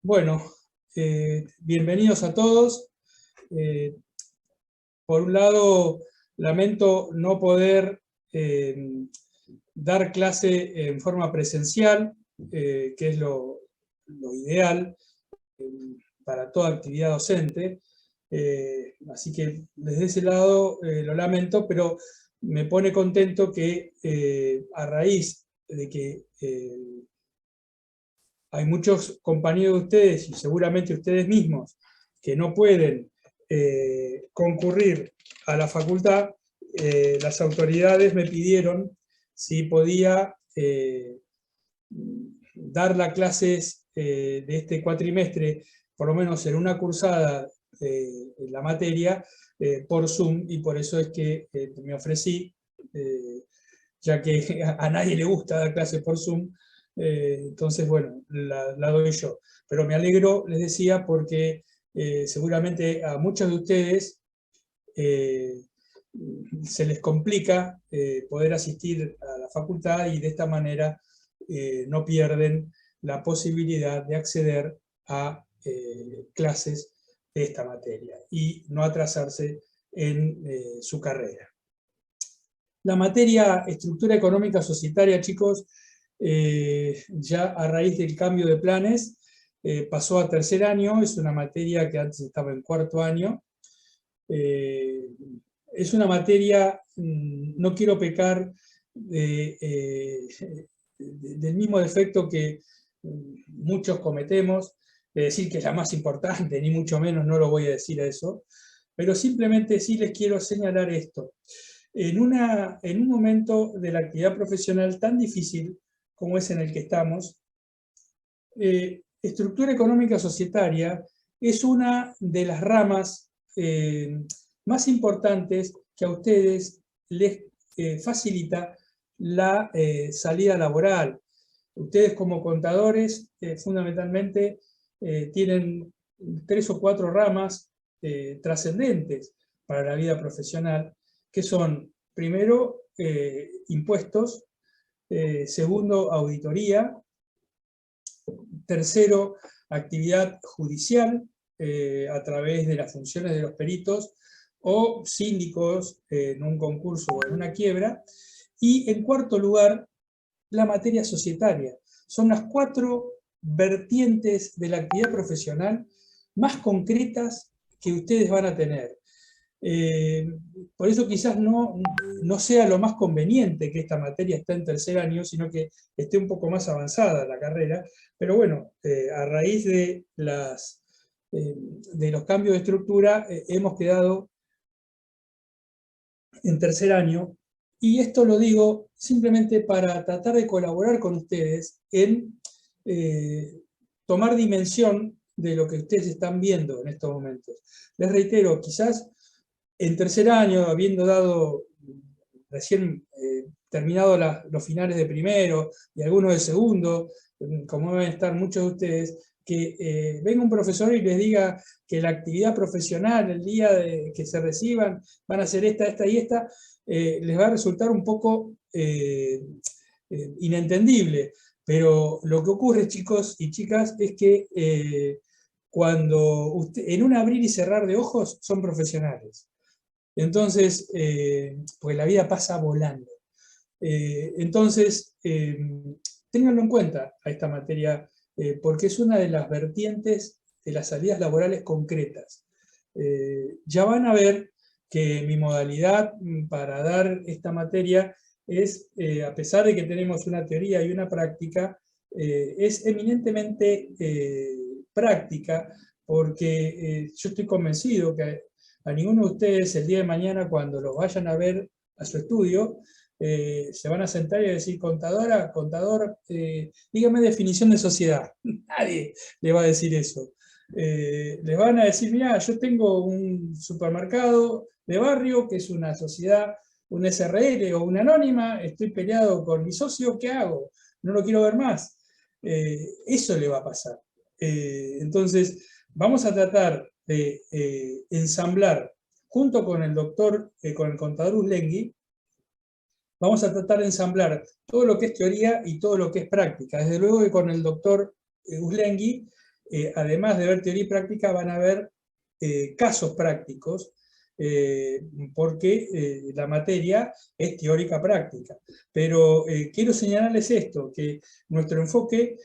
Bueno, bienvenidos a todos. Por un lado, lamento no poder dar clase en forma presencial, que es lo ideal para toda actividad docente. Así que desde ese lado lo lamento, pero me pone contento que a raíz de que hay muchos compañeros de ustedes, y seguramente ustedes mismos, que no pueden concurrir a la facultad, las autoridades me pidieron si podía dar las clases de este cuatrimestre, por lo menos en una cursada en la materia, por Zoom, y por eso es que me ofrecí, ya que a nadie le gusta dar clases por Zoom. Entonces, bueno, la doy yo. Pero me alegro, les decía, porque seguramente a muchos de ustedes se les complica poder asistir a la facultad y de esta manera no pierden la posibilidad de acceder a clases de esta materia y no atrasarse en su carrera. La materia estructura económica societaria, chicos, ya a raíz del cambio de planes, pasó a tercer año. Es una materia que antes estaba en cuarto año. Es una materia, no quiero pecar del mismo defecto que muchos cometemos, de decir que es la más importante, ni mucho menos, no lo voy a decir a eso, pero simplemente sí les quiero señalar esto. En un momento de la actividad profesional tan difícil como es en el que estamos, estructura económica societaria es una de las ramas más importantes que a ustedes les facilita la salida laboral. Ustedes como contadores fundamentalmente tienen 3 o 4 ramas trascendentes para la vida profesional, que son, primero, impuestos, segundo, auditoría, tercero, actividad judicial a través de las funciones de los peritos o síndicos en un concurso o en una quiebra, y en cuarto lugar, la materia societaria. Son las 4 vertientes de la actividad profesional más concretas que ustedes van a tener. Por eso quizás no sea lo más conveniente que esta materia esté en tercer año, sino que esté un poco más avanzada la carrera, pero bueno, a raíz de los cambios de estructura hemos quedado en tercer año, y esto lo digo simplemente para tratar de colaborar con ustedes en tomar dimensión de lo que ustedes están viendo en estos momentos. Les reitero, quizás en tercer año, habiendo dado recién terminado los finales de primero y algunos de segundo, como deben estar muchos de ustedes, que venga un profesor y les diga que la actividad profesional, el día de que se reciban, van a hacer esta, esta y esta, les va a resultar un poco inentendible. Pero lo que ocurre, chicos y chicas, es que cuando en un abrir y cerrar de ojos son profesionales. Entonces, pues la vida pasa volando. Entonces, ténganlo en cuenta a esta materia, porque es una de las vertientes de las salidas laborales concretas. Ya van a ver que mi modalidad para dar esta materia es, a pesar de que tenemos una teoría y una práctica, es eminentemente práctica, porque yo estoy convencido que a ninguno de ustedes el día de mañana, cuando los vayan a ver a su estudio, se van a sentar y a decir: contadora, contador, dígame definición de sociedad. Nadie le va a decir eso. Les van a decir: mira, yo tengo un supermercado de barrio que es una sociedad, un SRL o una anónima, estoy peleado con mi socio, ¿qué hago? No lo quiero ver más. Eso le va a pasar. Entonces, vamos a tratar de ensamblar, junto con el doctor, con el contador Uslengui, vamos a tratar de ensamblar todo lo que es teoría y todo lo que es práctica. Desde luego que con el doctor Uslengui además de ver teoría y práctica, van a ver casos prácticos, porque la materia es teórica práctica. Pero quiero señalarles esto, que nuestro enfoque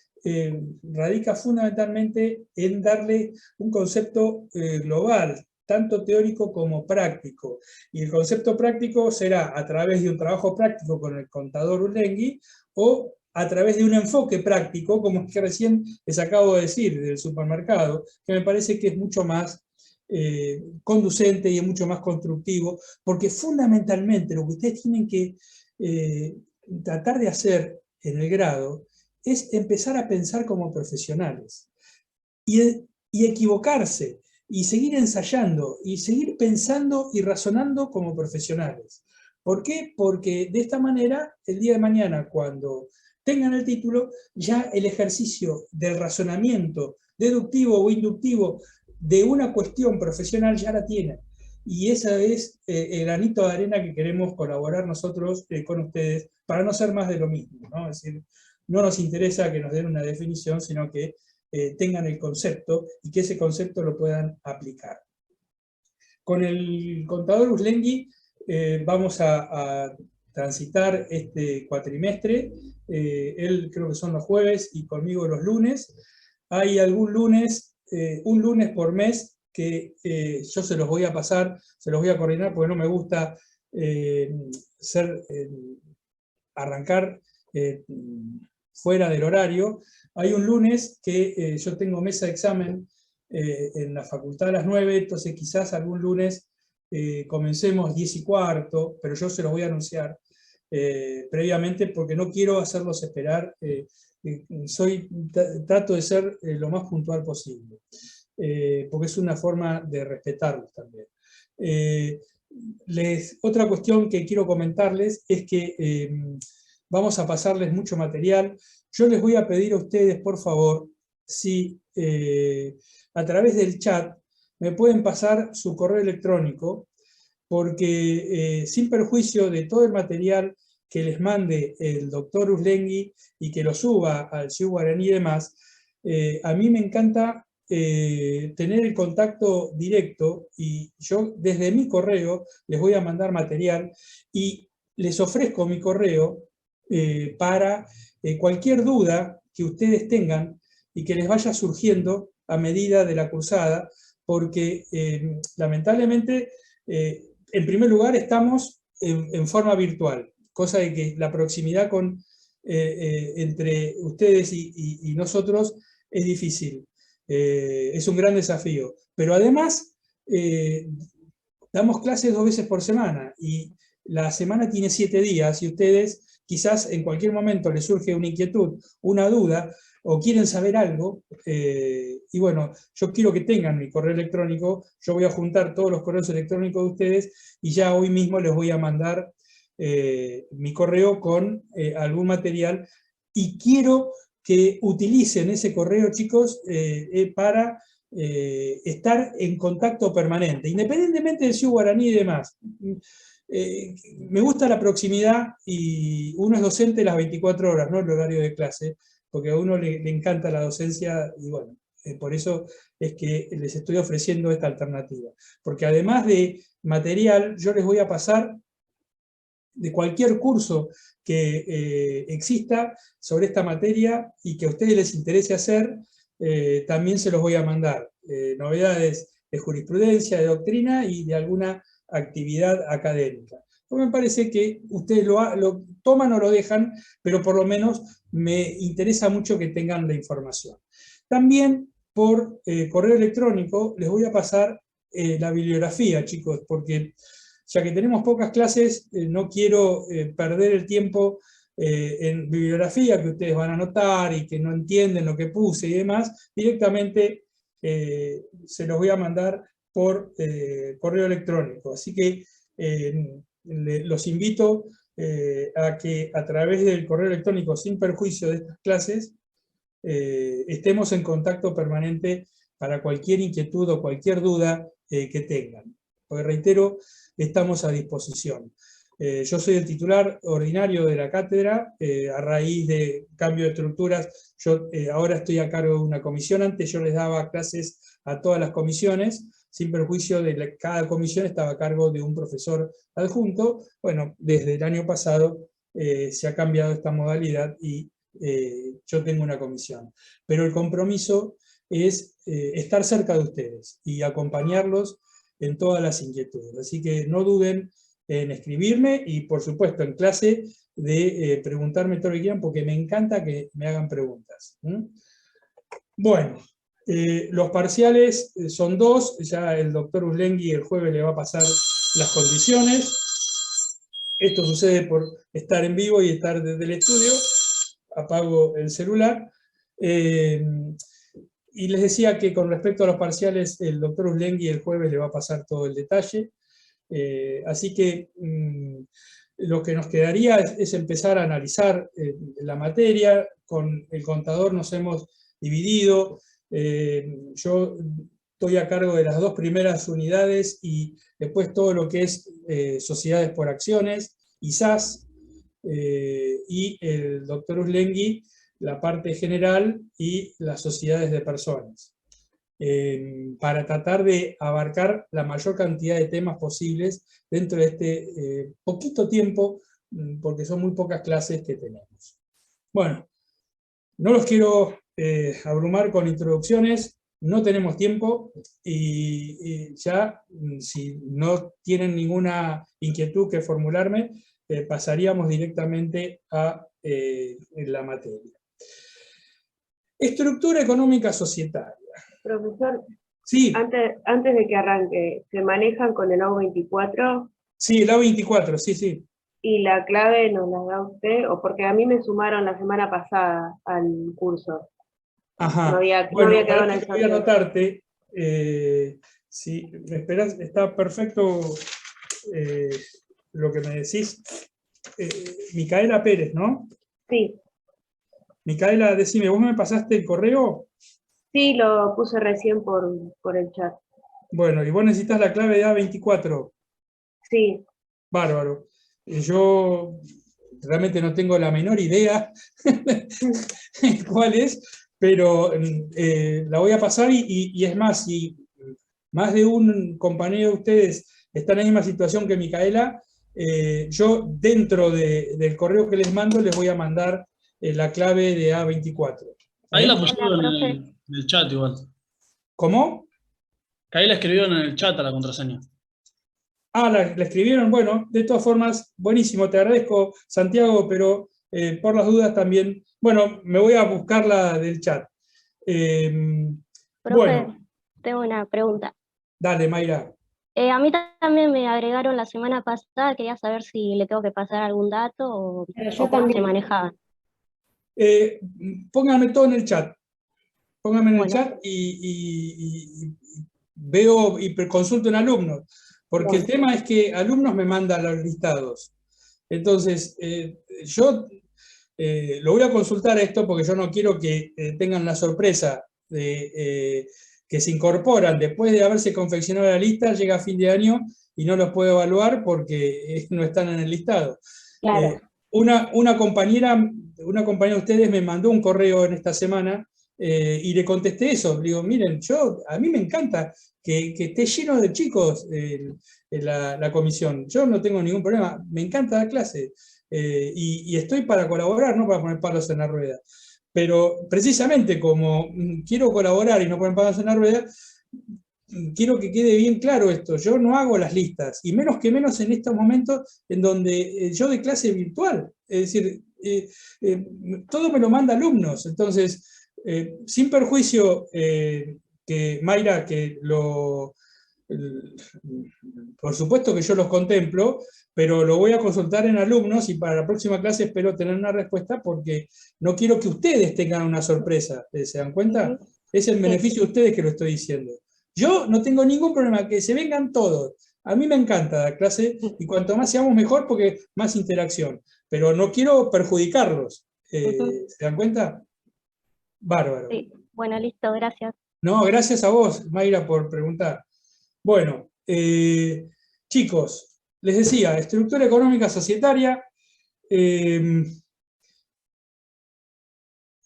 radica fundamentalmente en darle un concepto global, tanto teórico como práctico. Y el concepto práctico será a través de un trabajo práctico con el contador Urlengui o a través de un enfoque práctico, como es que recién les acabo de decir, del supermercado, que me parece que es mucho más conducente y es mucho más constructivo, porque fundamentalmente lo que ustedes tienen que tratar de hacer en el grado es empezar a pensar como profesionales y equivocarse y seguir ensayando y seguir pensando y razonando como profesionales. ¿Por qué? Porque de esta manera, el día de mañana, cuando tengan el título, ya el ejercicio del razonamiento deductivo o inductivo de una cuestión profesional ya la tienen. Y ese es el granito de arena que queremos colaborar nosotros con ustedes para no ser más de lo mismo, ¿no? Es decir, no nos interesa que nos den una definición, sino que tengan el concepto y que ese concepto lo puedan aplicar. Con el contador Urlengui vamos a transitar este cuatrimestre. Él creo que son los jueves y conmigo los lunes. Hay algún lunes, un lunes por mes, que yo se los voy a pasar, se los voy a coordinar, porque no me gusta arrancar fuera del horario. Hay un lunes que yo tengo mesa de examen en la facultad a las 9, entonces quizás algún lunes comencemos 10:15, pero yo se los voy a anunciar previamente porque no quiero hacerlos esperar. Trato de ser lo más puntual posible, porque es una forma de respetarlos también. Otra cuestión que quiero comentarles es que vamos a pasarles mucho material. Yo les voy a pedir a ustedes, por favor, si a través del chat me pueden pasar su correo electrónico, porque sin perjuicio de todo el material que les mande el doctor Urlengui y que lo suba al CIU Guaraní y demás, a mí me encanta tener el contacto directo, y yo desde mi correo les voy a mandar material y les ofrezco mi correo para cualquier duda que ustedes tengan y que les vaya surgiendo a medida de la cursada, porque lamentablemente, en primer lugar, estamos en forma virtual, cosa de que la proximidad entre ustedes y nosotros es difícil. Es un gran desafío. Pero además, damos clases 2 veces por semana y la semana tiene 7 días y ustedes quizás en cualquier momento les surge una inquietud, una duda, o quieren saber algo, y bueno, yo quiero que tengan mi correo electrónico. Yo voy a juntar todos los correos electrónicos de ustedes y ya hoy mismo les voy a mandar mi correo con algún material, y quiero que utilicen ese correo, chicos, para estar en contacto permanente, independientemente del CIU Guaraní y demás. Me gusta la proximidad, y uno es docente las 24 horas, no el horario de clase, porque a uno le encanta la docencia, y bueno, por eso es que les estoy ofreciendo esta alternativa. Porque además de material, yo les voy a pasar de cualquier curso que exista sobre esta materia y que a ustedes les interese hacer, también se los voy a mandar. Novedades de jurisprudencia, de doctrina y de alguna actividad académica. Pues me parece que ustedes lo toman o lo dejan, pero por lo menos me interesa mucho que tengan la información. También por correo electrónico les voy a pasar la bibliografía, chicos, porque ya que tenemos pocas clases, no quiero perder el tiempo en bibliografía que ustedes van a anotar y que no entienden lo que puse y demás. Directamente se los voy a mandar por correo electrónico. Así que los invito a que a través del correo electrónico, sin perjuicio de estas clases, estemos en contacto permanente para cualquier inquietud o cualquier duda que tengan. Porque reitero, estamos a disposición. Yo soy el titular ordinario de la cátedra, a raíz de cambio de estructuras, yo ahora estoy a cargo de una comisión, antes yo les daba clases a todas las comisiones, sin perjuicio de que cada comisión estaba a cargo de un profesor adjunto. Bueno, desde el año pasado se ha cambiado esta modalidad y yo tengo una comisión. Pero el compromiso es estar cerca de ustedes y acompañarlos en todas las inquietudes. Así que no duden en escribirme y, por supuesto, en clase de preguntarme todo lo que quieran, porque me encanta que me hagan preguntas. Bueno, los parciales son 2, ya el doctor Uslengui el jueves le va a pasar las condiciones. Esto sucede por estar en vivo y estar desde el estudio. Apago el celular. Y les decía que con respecto a los parciales, el doctor Uslengui el jueves le va a pasar todo el detalle. Así que lo que nos quedaría es empezar a analizar la materia. Con el contador nos hemos dividido. Yo estoy a cargo de las 2 primeras unidades y después todo lo que es sociedades por acciones, ISAS, y el doctor Uslengui la parte general y las sociedades de personas, para tratar de abarcar la mayor cantidad de temas posibles dentro de este poquito tiempo, porque son muy pocas clases que tenemos. Bueno, no los quiero abrumar con introducciones, no tenemos tiempo y ya, si no tienen ninguna inquietud que formularme, pasaríamos directamente a la materia. Estructura económica societaria. Profesor, Sí, antes de que arranque, ¿se manejan con el O24? sí, el A24, sí, sí. ¿Y la clave nos la da usted? O porque a mí me sumaron la semana pasada al curso. Ajá. No había Bueno, quedado en para el que voy a sorteo. anotarte, si me esperás, está perfecto lo que me decís. Micaela Pérez, ¿no? Sí, Micaela, decime, ¿vos me pasaste el correo? sí, lo puse recién por el chat. Bueno, y vos necesitas la clave de A24. Sí. Bárbaro. Yo realmente no tengo la menor idea cuál es, pero la voy a pasar y es más, si más de un compañero de ustedes está en la misma situación que Micaela, yo dentro del correo que les mando les voy a mandar la clave de A24. Ahí la ¿Eh? pusieron en el chat igual. ¿Cómo? Que ahí la escribieron en el chat a la contraseña. Ah, la escribieron. Bueno, de todas formas, buenísimo, te agradezco, Santiago, pero por las dudas también, bueno, me voy a buscarla del chat. Profe, Bueno, tengo una pregunta. dale, Mayra. A mí también me agregaron la semana pasada, quería saber si le tengo que pasar algún dato o Yo cómo se también. manejaba. Pónganme todo en el chat. Pónganme en el Bueno, chat y veo y consulto en alumnos, porque el tema es que alumnos me mandan los listados. Entonces, yo lo voy a consultar esto porque yo no quiero que tengan la sorpresa de que se incorporan después de haberse confeccionado la lista, llega a fin de año y no los puedo evaluar porque no están en el listado. Claro. Una compañera de ustedes me mandó un correo en esta semana y le contesté eso. Le digo, miren, a mí me encanta que esté lleno de chicos la comisión. Yo no tengo ningún problema, me encanta dar clase y estoy para colaborar, no para poner palos en la rueda. Pero precisamente como quiero colaborar y no poner palos en la rueda, quiero que quede bien claro esto, yo no hago las listas, y menos en estos momentos en donde yo doy clase virtual, es decir, todo me lo manda alumnos, entonces, sin perjuicio que Mayra, por supuesto que yo los contemplo, pero lo voy a consultar en alumnos y para la próxima clase espero tener una respuesta porque no quiero que ustedes tengan una sorpresa, ¿se dan cuenta? Es el beneficio de ustedes que lo estoy diciendo. Yo no tengo ningún problema, que se vengan todos. A mí me encanta dar clase y cuanto más seamos mejor porque más interacción. Pero no quiero perjudicarlos. ¿Se dan cuenta? Bárbaro. sí, bueno, listo, gracias. No, gracias a vos, Mayra, por preguntar. Bueno, chicos, les decía, estructura económica societaria.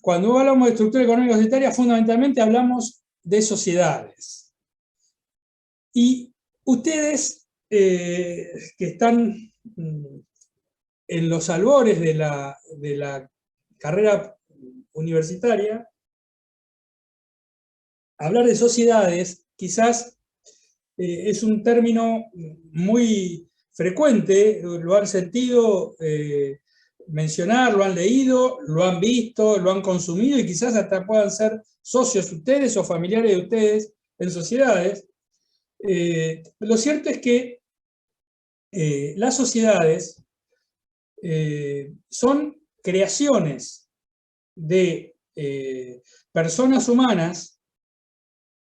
Cuando hablamos de estructura económica societaria, fundamentalmente hablamos de sociedades. Y ustedes que están en los albores de la carrera universitaria, hablar de sociedades quizás es un término muy frecuente, lo han sentido mencionar, lo han leído, lo han visto, lo han consumido y quizás hasta puedan ser socios ustedes o familiares de ustedes en sociedades. Lo cierto es que las sociedades son creaciones de personas humanas,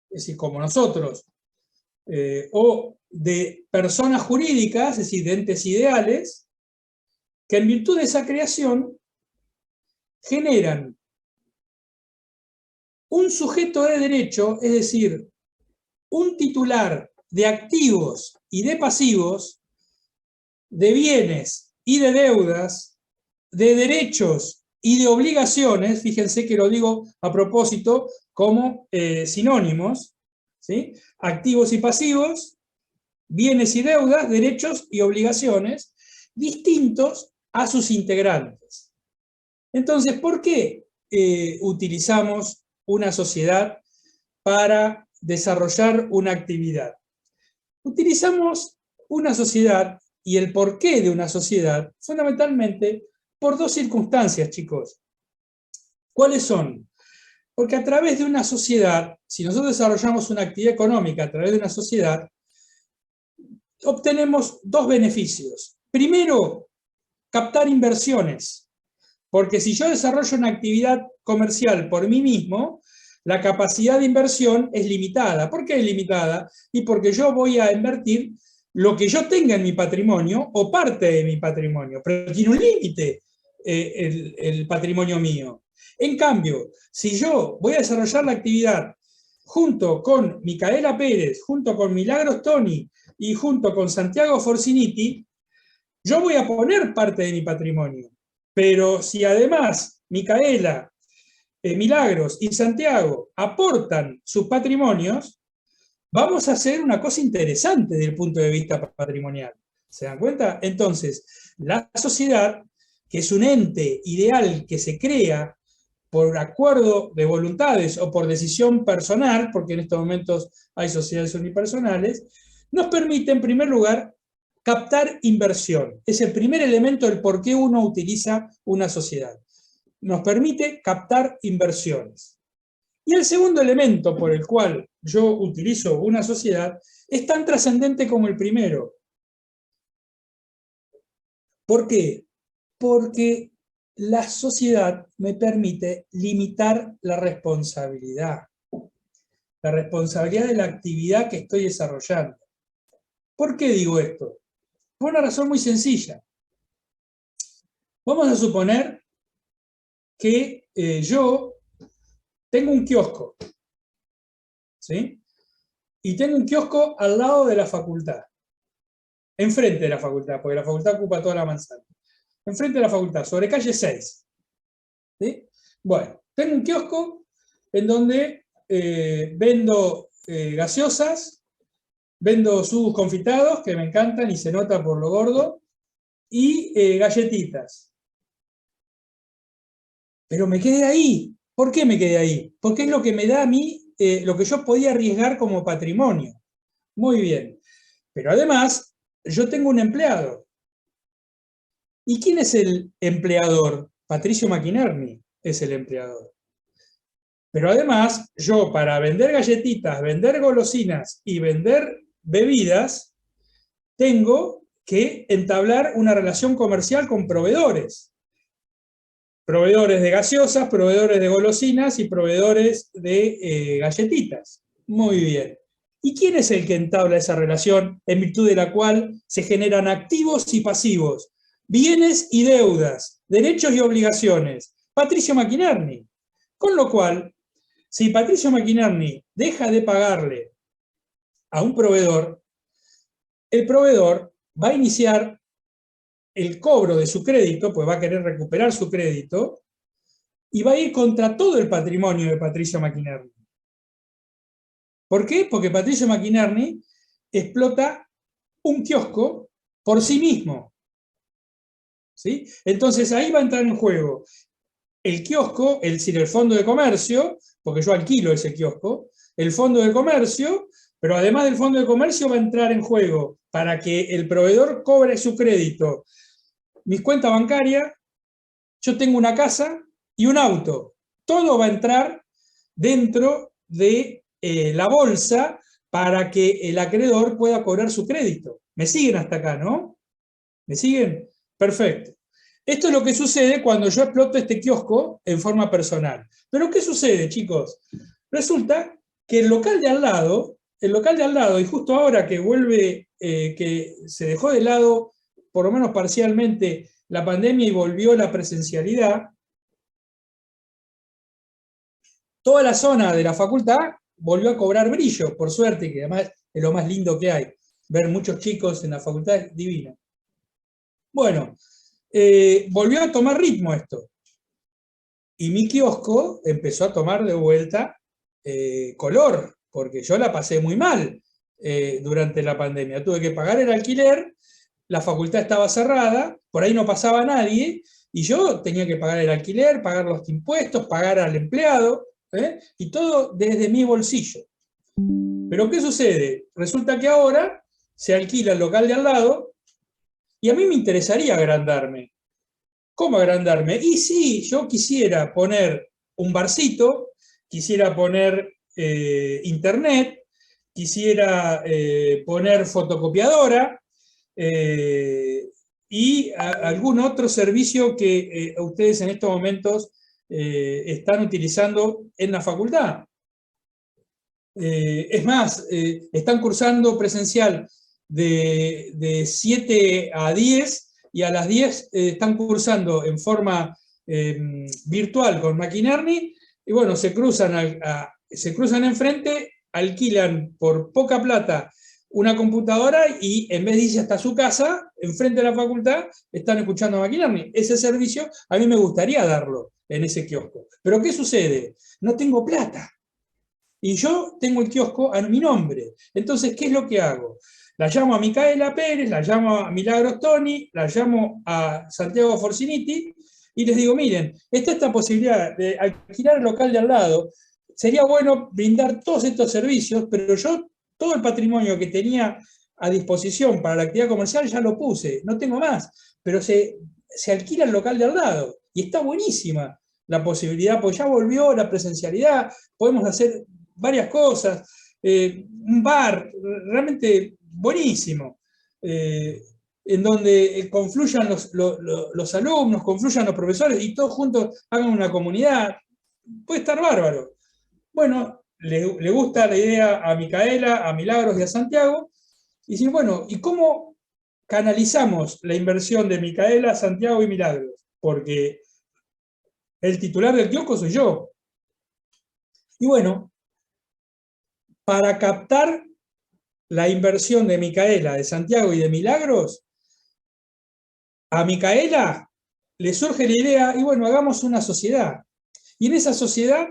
es decir, como nosotros, o de personas jurídicas, es decir, de entes ideales, que en virtud de esa creación generan un sujeto de derecho, es decir, un titular de activos y de pasivos, de bienes y de deudas, de derechos y de obligaciones, fíjense que lo digo a propósito como sinónimos, ¿sí? Activos y pasivos, bienes y deudas, derechos y obligaciones, distintos a sus integrantes. Entonces, ¿por qué utilizamos una sociedad para desarrollar una actividad? Utilizamos una sociedad y el porqué de una sociedad fundamentalmente por dos circunstancias, chicos. ¿Cuáles son? Porque a través de una sociedad, si nosotros desarrollamos una actividad económica a través de una sociedad, obtenemos dos beneficios. Primero, captar inversiones, porque si yo desarrollo una actividad comercial por mí mismo, la capacidad de inversión es limitada. ¿Por qué es limitada? Y porque yo voy a invertir lo que yo tenga en mi patrimonio o parte de mi patrimonio, pero tiene un límite el patrimonio mío. En cambio, si yo voy a desarrollar la actividad junto con Micaela Pérez, junto con Milagros Toni y junto con Santiago Forciniti, yo voy a poner parte de mi patrimonio. Pero si además Micaela, Milagros y Santiago aportan sus patrimonios, vamos a hacer una cosa interesante desde el punto de vista patrimonial. ¿Se dan cuenta? Entonces, la sociedad, que es un ente ideal que se crea por acuerdo de voluntades o por decisión personal, porque en estos momentos hay sociedades unipersonales, nos permite, en primer lugar, captar inversión. Es el primer elemento del por qué uno utiliza una sociedad. Nos permite captar inversiones. Y el segundo elemento por el cual yo utilizo una sociedad es tan trascendente como el primero. ¿Por qué? Porque la sociedad me permite limitar la responsabilidad de la actividad que estoy desarrollando. ¿Por qué digo esto? Por una razón muy sencilla. Vamos a suponer que yo tengo un kiosco, ¿sí? Y tengo un kiosco al lado de la facultad, enfrente de la facultad, porque la facultad ocupa toda la manzana. Enfrente de la facultad, sobre calle 6. ¿Sí? Bueno, tengo un kiosco en donde vendo gaseosas, vendo sus confitados, que me encantan y se nota por lo gordo, y galletitas. Pero me quedé ahí. ¿Por qué me quedé ahí? Porque es lo que me da a mí, lo que yo podía arriesgar como patrimonio. Muy bien. Pero además, yo tengo un empleado. ¿Y quién es el empleador? Patricio Macchinerni es el empleador. Pero además, yo para vender galletitas, vender golosinas y vender bebidas, tengo que entablar una relación comercial con proveedores. Proveedores de gaseosas, proveedores de golosinas y proveedores de galletitas. Muy bien. ¿Y quién es el que entabla esa relación en virtud de la cual se generan activos y pasivos, bienes y deudas, derechos y obligaciones? Patricio Macchinerni. Con lo cual, si Patricio Macchinerni deja de pagarle a un proveedor, el proveedor va a iniciar el cobro de su crédito, pues va a querer recuperar su crédito, y va a ir contra todo el patrimonio de Patricio McInerney. ¿Por qué? Porque Patricio McInerney explota un kiosco por sí mismo. ¿Sí? Entonces ahí va a entrar en juego el kiosco, es decir, el fondo de comercio, porque yo alquilo ese kiosco, el fondo de comercio, pero además del fondo de comercio va a entrar en juego para que el proveedor cobre su crédito, mis cuentas bancarias, yo tengo una casa y un auto. Todo va a entrar dentro de la bolsa para que el acreedor pueda cobrar su crédito. ¿Me siguen hasta acá, no? ¿Me siguen? Perfecto. Esto es lo que sucede cuando yo exploto este kiosco en forma personal. Pero ¿qué sucede, chicos? Resulta que el local de al lado, y justo ahora que vuelve, que se dejó de lado, por lo menos parcialmente, la pandemia y volvió la presencialidad, toda la zona de la facultad volvió a cobrar brillo, por suerte, que además es lo más lindo que hay. Ver muchos chicos en la facultad es divino. Bueno, volvió a tomar ritmo esto. Y mi kiosco empezó a tomar de vuelta color, porque yo la pasé muy mal durante la pandemia. Tuve que pagar el alquiler, la facultad estaba cerrada, por ahí no pasaba nadie, y yo tenía que pagar el alquiler, pagar los impuestos, pagar al empleado, y todo desde mi bolsillo. Pero ¿qué sucede? Resulta que ahora se alquila el local de al lado, y a mí me interesaría agrandarme. ¿Cómo agrandarme? Y sí, yo quisiera poner un barcito, quisiera poner internet, quisiera poner fotocopiadora y algún otro servicio que ustedes en estos momentos están utilizando en la facultad. Es más, están cursando presencial de 7 a 10 y a las 10 están cursando en forma virtual con McInerney y bueno, se cruzan enfrente, alquilan por poca plata una computadora y en vez de irse hasta su casa, enfrente de la facultad, están escuchando a McInerney. Ese servicio a mí me gustaría darlo en ese kiosco. Pero ¿qué sucede? No tengo plata. Y yo tengo el kiosco a mi nombre. Entonces, ¿qué es lo que hago? La llamo a Micaela Pérez, la llamo a Milagros Toni, la llamo a Santiago Forciniti y les digo, miren, está esta posibilidad de alquilar el local de al lado, sería bueno brindar todos estos servicios, pero yo todo el patrimonio que tenía a disposición para la actividad comercial ya lo puse, no tengo más, pero se alquila el local de al lado y está buenísima la posibilidad, porque ya volvió la presencialidad, podemos hacer varias cosas, un bar realmente buenísimo, en donde confluyan los alumnos, confluyan los profesores y todos juntos hagan una comunidad, puede estar bárbaro. Bueno, le gusta la idea a Micaela, a Milagros y a Santiago, y dicen, bueno, ¿y cómo canalizamos la inversión de Micaela, Santiago y Milagros? Porque el titular del kiosco soy yo. Y bueno, para captar la inversión de Micaela, de Santiago y de Milagros, a Micaela le surge la idea, y bueno, hagamos una sociedad. Y en esa sociedad,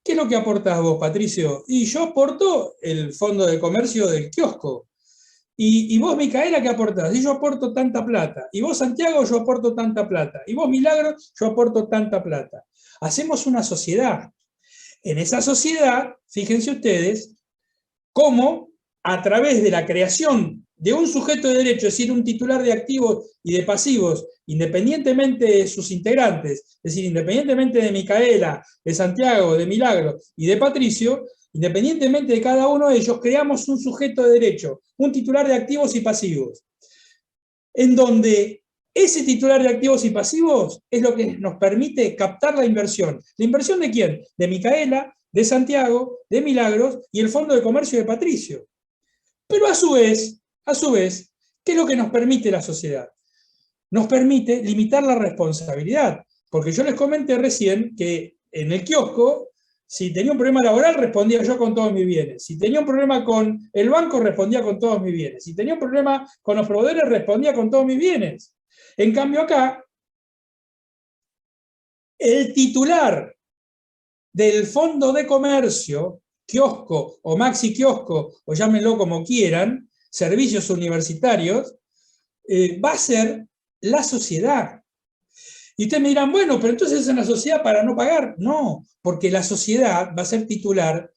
¿qué es lo que aportás vos, Patricio? Y yo aporto el fondo de comercio del kiosco. Y vos, Micaela, ¿qué aportás? Y yo aporto tanta plata. Y vos, Santiago, yo aporto tanta plata. Y vos, Milagros, yo aporto tanta plata. Hacemos una sociedad. En esa sociedad, fíjense ustedes, cómo a través de la creación de un sujeto de derecho, es decir, un titular de activos y de pasivos, independientemente de sus integrantes, es decir, independientemente de Micaela, de Santiago, de Milagro y de Patricio, independientemente de cada uno de ellos, creamos un sujeto de derecho, un titular de activos y pasivos, en donde ese titular de activos y pasivos es lo que nos permite captar la inversión. ¿La inversión de quién? De Micaela, de Santiago, de Milagros y el fondo de comercio de Patricio. Pero a su vez, ¿qué es lo que nos permite la sociedad? Nos permite limitar la responsabilidad, porque yo les comenté recién que en el kiosco Si tenía un problema laboral, respondía yo con todos mis bienes. Si tenía un problema con el banco, respondía con todos mis bienes. Si tenía un problema con los proveedores, respondía con todos mis bienes. En cambio acá, el titular del fondo de comercio, kiosco o maxi kiosco, o llámenlo como quieran, servicios universitarios, va a ser la sociedad. Y ustedes me dirán, bueno, pero entonces es una sociedad para no pagar. No, porque la sociedad va a ser titular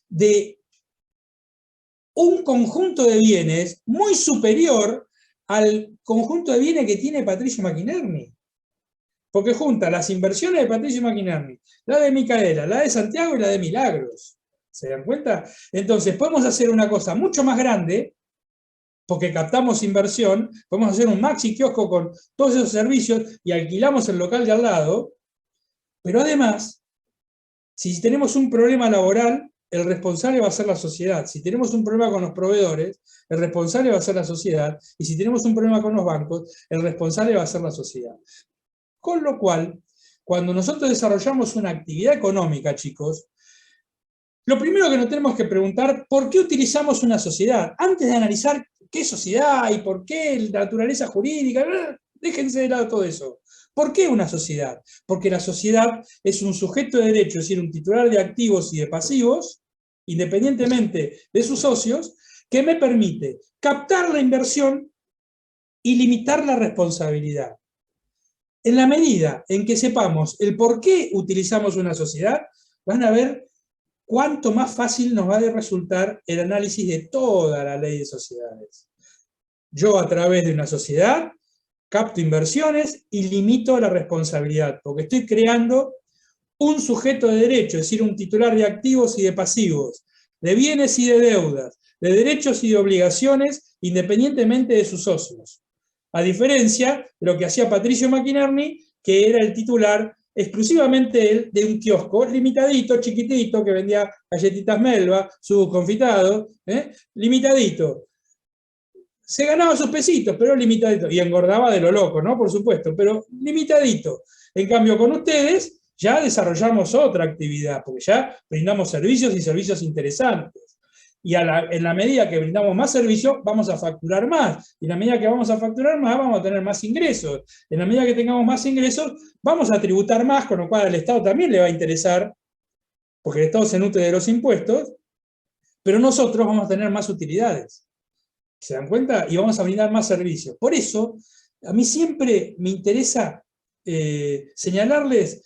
de un conjunto de bienes muy superior al conjunto de bienes que tiene Patricio McInerney. Porque junta las inversiones de Patricio McInerney, la de Micaela, la de Santiago y la de Milagros. ¿Se dan cuenta? Entonces podemos hacer una cosa mucho más grande, porque captamos inversión, podemos hacer un maxi kiosco con todos esos servicios y alquilamos el local de al lado, pero además, si tenemos un problema laboral, el responsable va a ser la sociedad. Si tenemos un problema con los proveedores, el responsable va a ser la sociedad. Y si tenemos un problema con los bancos, el responsable va a ser la sociedad. Con lo cual, cuando nosotros desarrollamos una actividad económica, chicos, lo primero que nos tenemos que preguntar, ¿por qué utilizamos una sociedad? Antes de analizar qué sociedad y por qué la naturaleza jurídica, déjense de lado todo eso. ¿Por qué una sociedad? Porque la sociedad es un sujeto de derecho, es decir, un titular de activos y de pasivos, independientemente de sus socios, que me permite captar la inversión y limitar la responsabilidad. En la medida en que sepamos el por qué utilizamos una sociedad, van a ver cuánto más fácil nos va a resultar el análisis de toda la ley de sociedades. Yo, a través de una sociedad, capto inversiones y limito la responsabilidad, porque estoy creando un sujeto de derecho, es decir, un titular de activos y de pasivos, de bienes y de deudas, de derechos y de obligaciones, independientemente de sus socios. A diferencia de lo que hacía Patricio McInerney, que era el titular exclusivamente él de un kiosco limitadito, chiquitito, que vendía galletitas Melba, su confitado, limitadito. Se ganaba sus pesitos, pero limitadito. Y engordaba de lo loco, ¿no? Por supuesto, pero limitadito. En cambio, con ustedes ya desarrollamos otra actividad, porque ya brindamos servicios y servicios interesantes. Y en la medida que brindamos más servicios, vamos a facturar más. Y en la medida que vamos a facturar más, vamos a tener más ingresos. En la medida que tengamos más ingresos, vamos a tributar más, con lo cual al Estado también le va a interesar, porque el Estado se nutre de los impuestos, pero nosotros vamos a tener más utilidades. ¿Se dan cuenta? Y vamos a brindar más servicios. Por eso, a mí siempre me interesa señalarles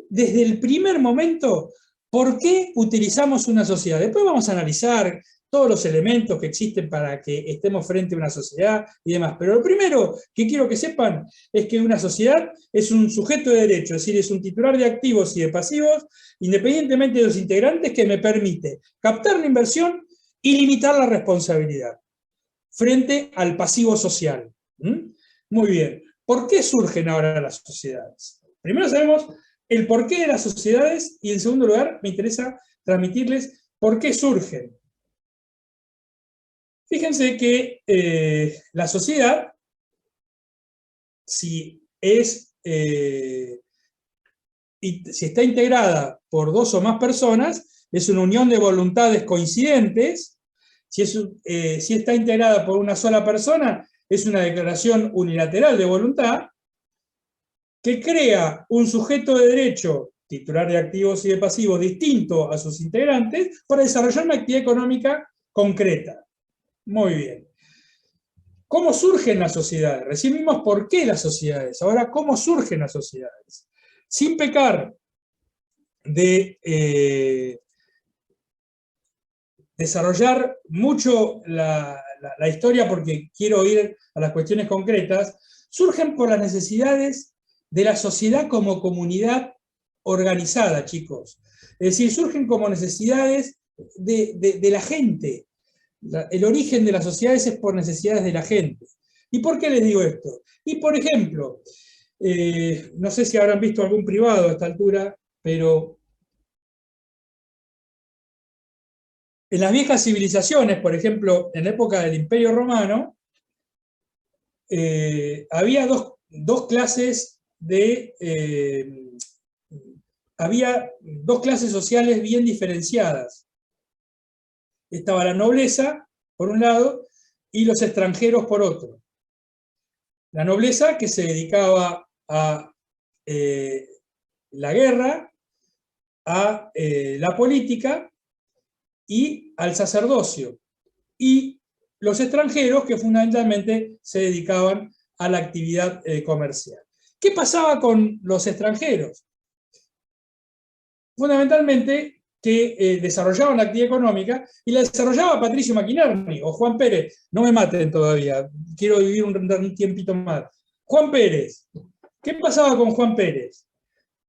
desde el primer momento por qué utilizamos una sociedad. Después vamos a analizar todos los elementos que existen para que estemos frente a una sociedad y demás. Pero lo primero que quiero que sepan es que una sociedad es un sujeto de derecho, es decir, es un titular de activos y de pasivos, independientemente de los integrantes, que me permite captar la inversión y limitar la responsabilidad frente al pasivo social. Muy bien. ¿Por qué surgen ahora las sociedades? Primero sabemos el porqué de las sociedades y en segundo lugar me interesa transmitirles por qué surgen. Fíjense que la sociedad, si está integrada por dos o más personas, es una unión de voluntades coincidentes. Si está integrada por una sola persona, es una declaración unilateral de voluntad que crea un sujeto de derecho, titular de activos y de pasivos, distinto a sus integrantes, para desarrollar una actividad económica concreta. Muy bien. ¿Cómo surgen las sociedades? Recién vimos por qué las sociedades. Ahora, ¿cómo surgen las sociedades? Sin pecar de desarrollar mucho la historia, porque quiero ir a las cuestiones concretas, surgen por las necesidades de la sociedad como comunidad organizada, chicos. Es decir, surgen como necesidades de la gente. El origen de las sociedades es por necesidades de la gente. ¿Y por qué les digo esto? Y por ejemplo, no sé si habrán visto algún privado a esta altura, pero en las viejas civilizaciones, por ejemplo, en la época del Imperio Romano, había dos clases de había dos clases sociales bien diferenciadas. Estaba la nobleza, por un lado, y los extranjeros, por otro. La nobleza, que se dedicaba a la guerra, a la política y al sacerdocio. Y los extranjeros, que fundamentalmente se dedicaban a la actividad comercial. ¿Qué pasaba con los extranjeros? Fundamentalmente que desarrollaban la actividad económica y la desarrollaba Patricio Macchinerni o Juan Pérez. No me maten todavía, quiero vivir un tiempito más. Juan Pérez. ¿Qué pasaba con Juan Pérez?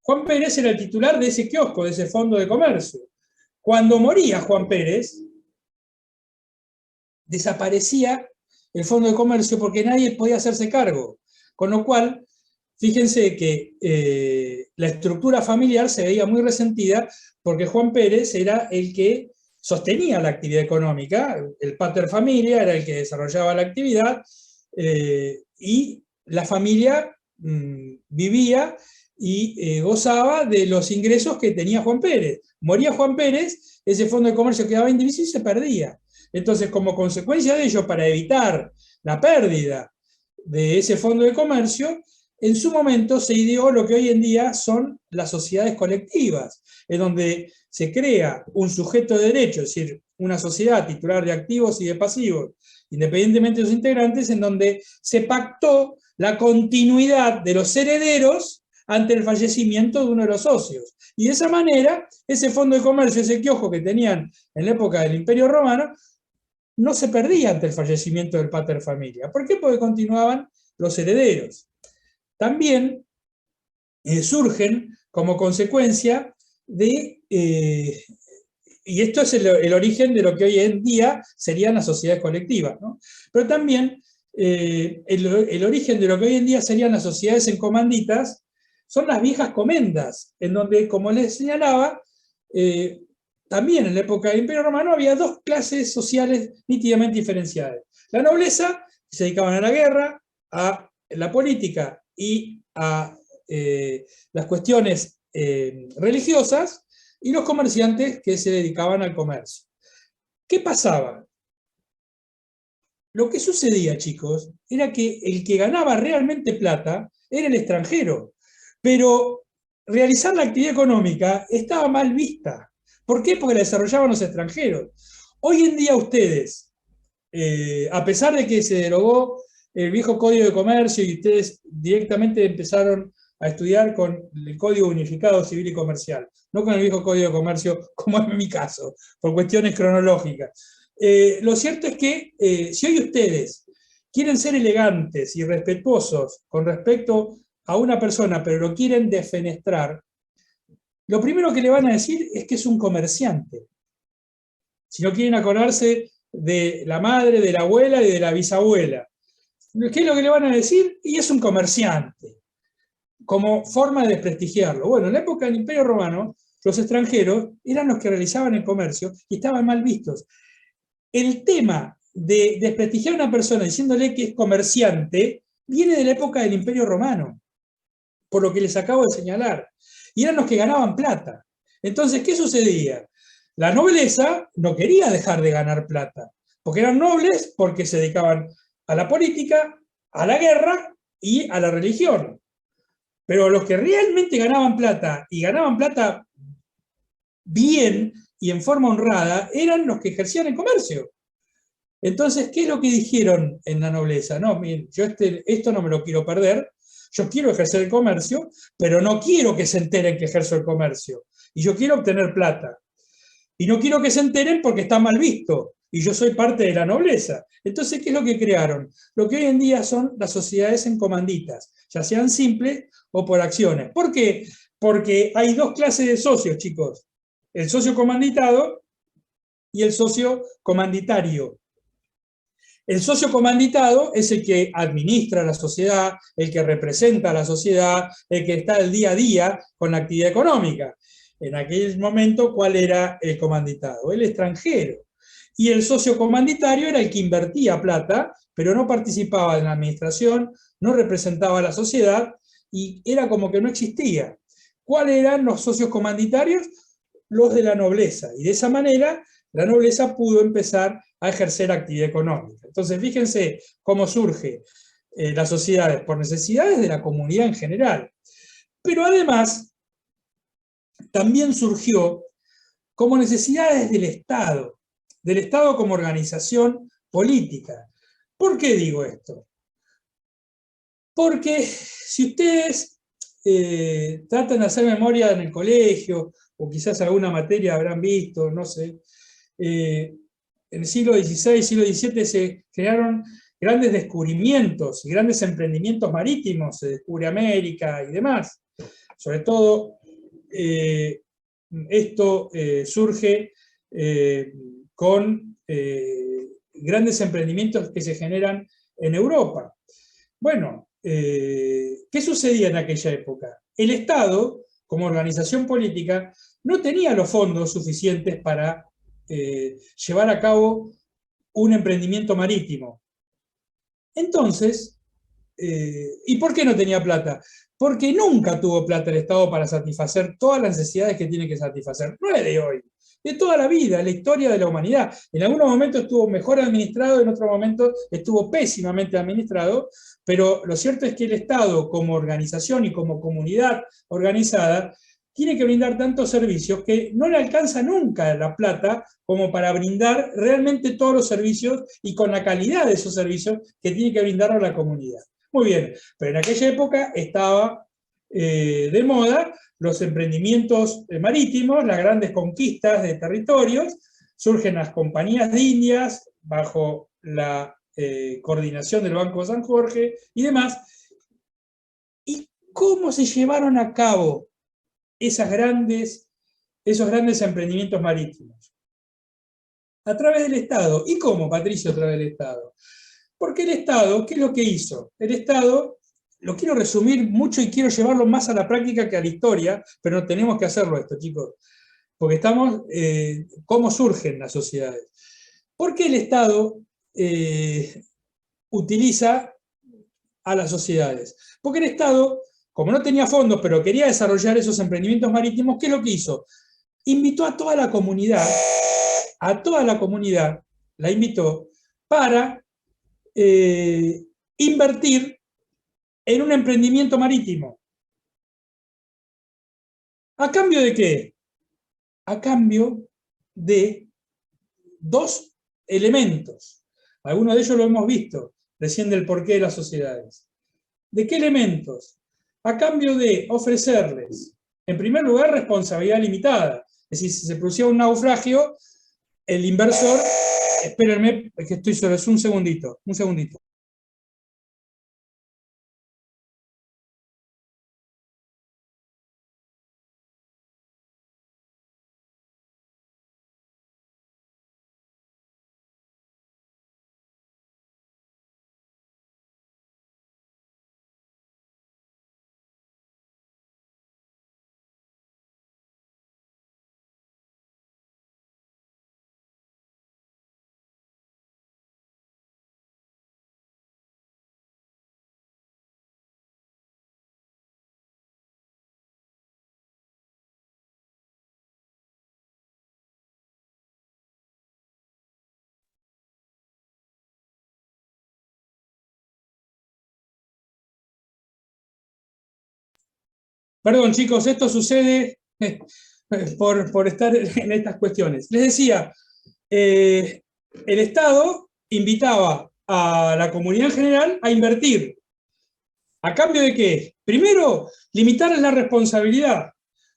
Juan Pérez era el titular de ese kiosco, de ese fondo de comercio. Cuando moría Juan Pérez, desaparecía el fondo de comercio porque nadie podía hacerse cargo. Con lo cual, fíjense que la estructura familiar se veía muy resentida porque Juan Pérez era el que sostenía la actividad económica, el pater familia era el que desarrollaba la actividad y la familia vivía y gozaba de los ingresos que tenía Juan Pérez. Moría Juan Pérez, ese fondo de comercio quedaba indivisible y se perdía. Entonces, como consecuencia de ello, para evitar la pérdida de ese fondo de comercio, en su momento se ideó lo que hoy en día son las sociedades colectivas, en donde se crea un sujeto de derecho, es decir, una sociedad titular de activos y de pasivos, independientemente de sus integrantes, en donde se pactó la continuidad de los herederos ante el fallecimiento de uno de los socios. Y de esa manera, ese fondo de comercio, ese kiosco que tenían en la época del Imperio Romano, no se perdía ante el fallecimiento del pater familia. ¿Por qué? Porque continuaban los herederos. También surgen como consecuencia de, y esto es el origen de lo que hoy en día serían las sociedades colectivas, ¿no? Pero también el origen de lo que hoy en día serían las sociedades en comanditas son las viejas comendas, en donde, como les señalaba, también en la época del Imperio Romano había dos clases sociales nítidamente diferenciadas. La nobleza, que se dedicaban a la guerra, a la política y a las cuestiones religiosas, y los comerciantes que se dedicaban al comercio. ¿Qué pasaba? Lo que sucedía, chicos, era que el que ganaba realmente plata era el extranjero, pero realizar la actividad económica estaba mal vista. ¿Por qué? Porque la desarrollaban los extranjeros. Hoy en día ustedes, a pesar de que se derogó el viejo Código de Comercio y ustedes directamente empezaron a estudiar con el Código Unificado Civil y Comercial, no con el viejo Código de Comercio, como es mi caso, por cuestiones cronológicas. Lo cierto es que si hoy ustedes quieren ser elegantes y respetuosos con respecto a una persona, pero lo quieren defenestrar, lo primero que le van a decir es que es un comerciante. Si no quieren acordarse de la madre, de la abuela y de la bisabuela, ¿qué es lo que le van a decir? Y es un comerciante, como forma de desprestigiarlo. Bueno, en la época del Imperio Romano, los extranjeros eran los que realizaban el comercio y estaban mal vistos. El tema de desprestigiar a una persona diciéndole que es comerciante viene de la época del Imperio Romano, por lo que les acabo de señalar. Y eran los que ganaban plata. Entonces, ¿qué sucedía? La nobleza no quería dejar de ganar plata, porque eran nobles porque se dedicaban a la política, a la guerra y a la religión. Pero los que realmente ganaban plata, y ganaban plata bien y en forma honrada, eran los que ejercían el comercio. Entonces, ¿qué es lo que dijeron en la nobleza? No, miren, yo esto no me lo quiero perder, yo quiero ejercer el comercio, pero no quiero que se enteren que ejerzo el comercio. Y yo quiero obtener plata. Y no quiero que se enteren porque está mal visto. Y yo soy parte de la nobleza. Entonces, ¿qué es lo que crearon? Lo que hoy en día son las sociedades en comanditas, ya sean simples o por acciones. ¿Por qué? Porque hay dos clases de socios, chicos. El socio comanditado y el socio comanditario. El socio comanditado es el que administra la sociedad, el que representa a la sociedad, el que está el día a día con la actividad económica. En aquel momento, ¿cuál era el comanditado? El extranjero. Y el socio comanditario era el que invertía plata, pero no participaba en la administración, no representaba a la sociedad y era como que no existía. ¿cuáles eran los socios comandatarios? Los de la nobleza. Y de esa manera, la nobleza pudo empezar a ejercer actividad económica. Entonces, fíjense cómo surge las sociedades por necesidades de la comunidad en general. Pero además, también surgió como necesidades del Estado como organización política. ¿Por qué digo esto? Porque si ustedes tratan de hacer memoria en el colegio, o quizás alguna materia habrán visto, no sé, en el siglo XVI, siglo XVII se crearon grandes descubrimientos y grandes emprendimientos marítimos, se descubre América y demás. Sobre todo, esto surge con grandes emprendimientos que se generan en Europa. Bueno, ¿qué sucedía en aquella época? El Estado, como organización política, no tenía los fondos suficientes para llevar a cabo un emprendimiento marítimo. Entonces, ¿y por qué no tenía plata? Porque nunca tuvo plata el Estado para satisfacer todas las necesidades que tiene que satisfacer. No es de hoy, de toda la vida, la historia de la humanidad. En algunos momentos estuvo mejor administrado, en otros momentos estuvo pésimamente administrado, pero lo cierto es que el Estado, como organización y como comunidad organizada, tiene que brindar tantos servicios que no le alcanza nunca la plata como para brindar realmente todos los servicios y con la calidad de esos servicios que tiene que brindar a la comunidad. Muy bien, pero en aquella época estaba de moda los emprendimientos marítimos, las grandes conquistas de territorios, surgen las compañías de Indias bajo la coordinación del Banco de San Jorge y demás. ¿Y cómo se llevaron a cabo esos grandes emprendimientos marítimos? A través del Estado. ¿Y cómo, Patricio, a través del Estado? Porque el Estado, ¿qué es lo que hizo? El Estado, lo quiero resumir mucho y quiero llevarlo más a la práctica que a la historia, pero no tenemos que hacerlo esto, chicos, porque estamos, ¿cómo surgen las sociedades? ¿Por qué el Estado utiliza a las sociedades? Porque el Estado, como no tenía fondos, pero quería desarrollar esos emprendimientos marítimos, ¿qué es lo que hizo? Invitó a toda la comunidad, la invitó para invertir en un emprendimiento marítimo. ¿A cambio de qué? A cambio de dos elementos. Algunos de ellos lo hemos visto, recién del porqué de las sociedades. ¿De qué elementos? A cambio de ofrecerles, en primer lugar, responsabilidad limitada. Es decir, si se producía un naufragio, el inversor, espérenme, que estoy solo, es un segundito. Perdón, chicos, esto sucede por estar en estas cuestiones. Les decía, el Estado invitaba a la comunidad en general a invertir. ¿A cambio de qué? Primero, limitar la responsabilidad.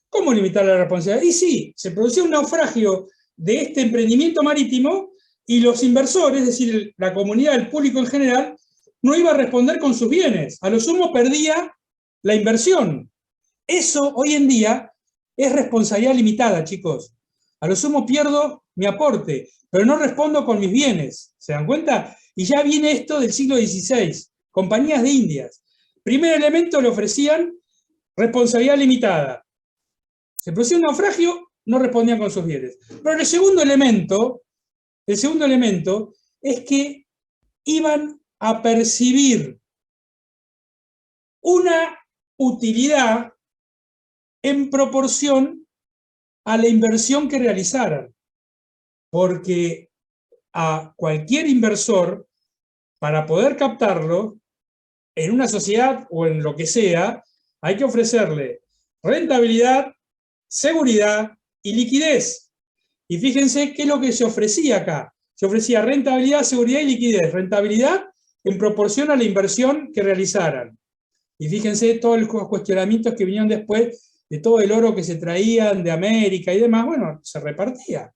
¿Cómo limitar la responsabilidad? Y sí, se producía un naufragio de este emprendimiento marítimo y los inversores, es decir, la comunidad, el público en general, no iba a responder con sus bienes. A lo sumo perdía la inversión. Eso hoy en día es responsabilidad limitada, chicos. A lo sumo pierdo mi aporte, pero no respondo con mis bienes. ¿Se dan cuenta? Y ya viene esto del siglo XVI. Compañías de Indias. Primer elemento, le ofrecían responsabilidad limitada. Se producía un naufragio, no respondían con sus bienes. Pero el segundo elemento es que iban a percibir una utilidad en proporción a la inversión que realizaran. Porque a cualquier inversor, para poder captarlo, en una sociedad o en lo que sea, hay que ofrecerle rentabilidad, seguridad y liquidez. Y fíjense qué es lo que se ofrecía acá. Se ofrecía rentabilidad, seguridad y liquidez. Rentabilidad en proporción a la inversión que realizaran. Y fíjense todos los cuestionamientos que vinieron después de todo el oro que se traían de América y demás. Bueno, se repartía.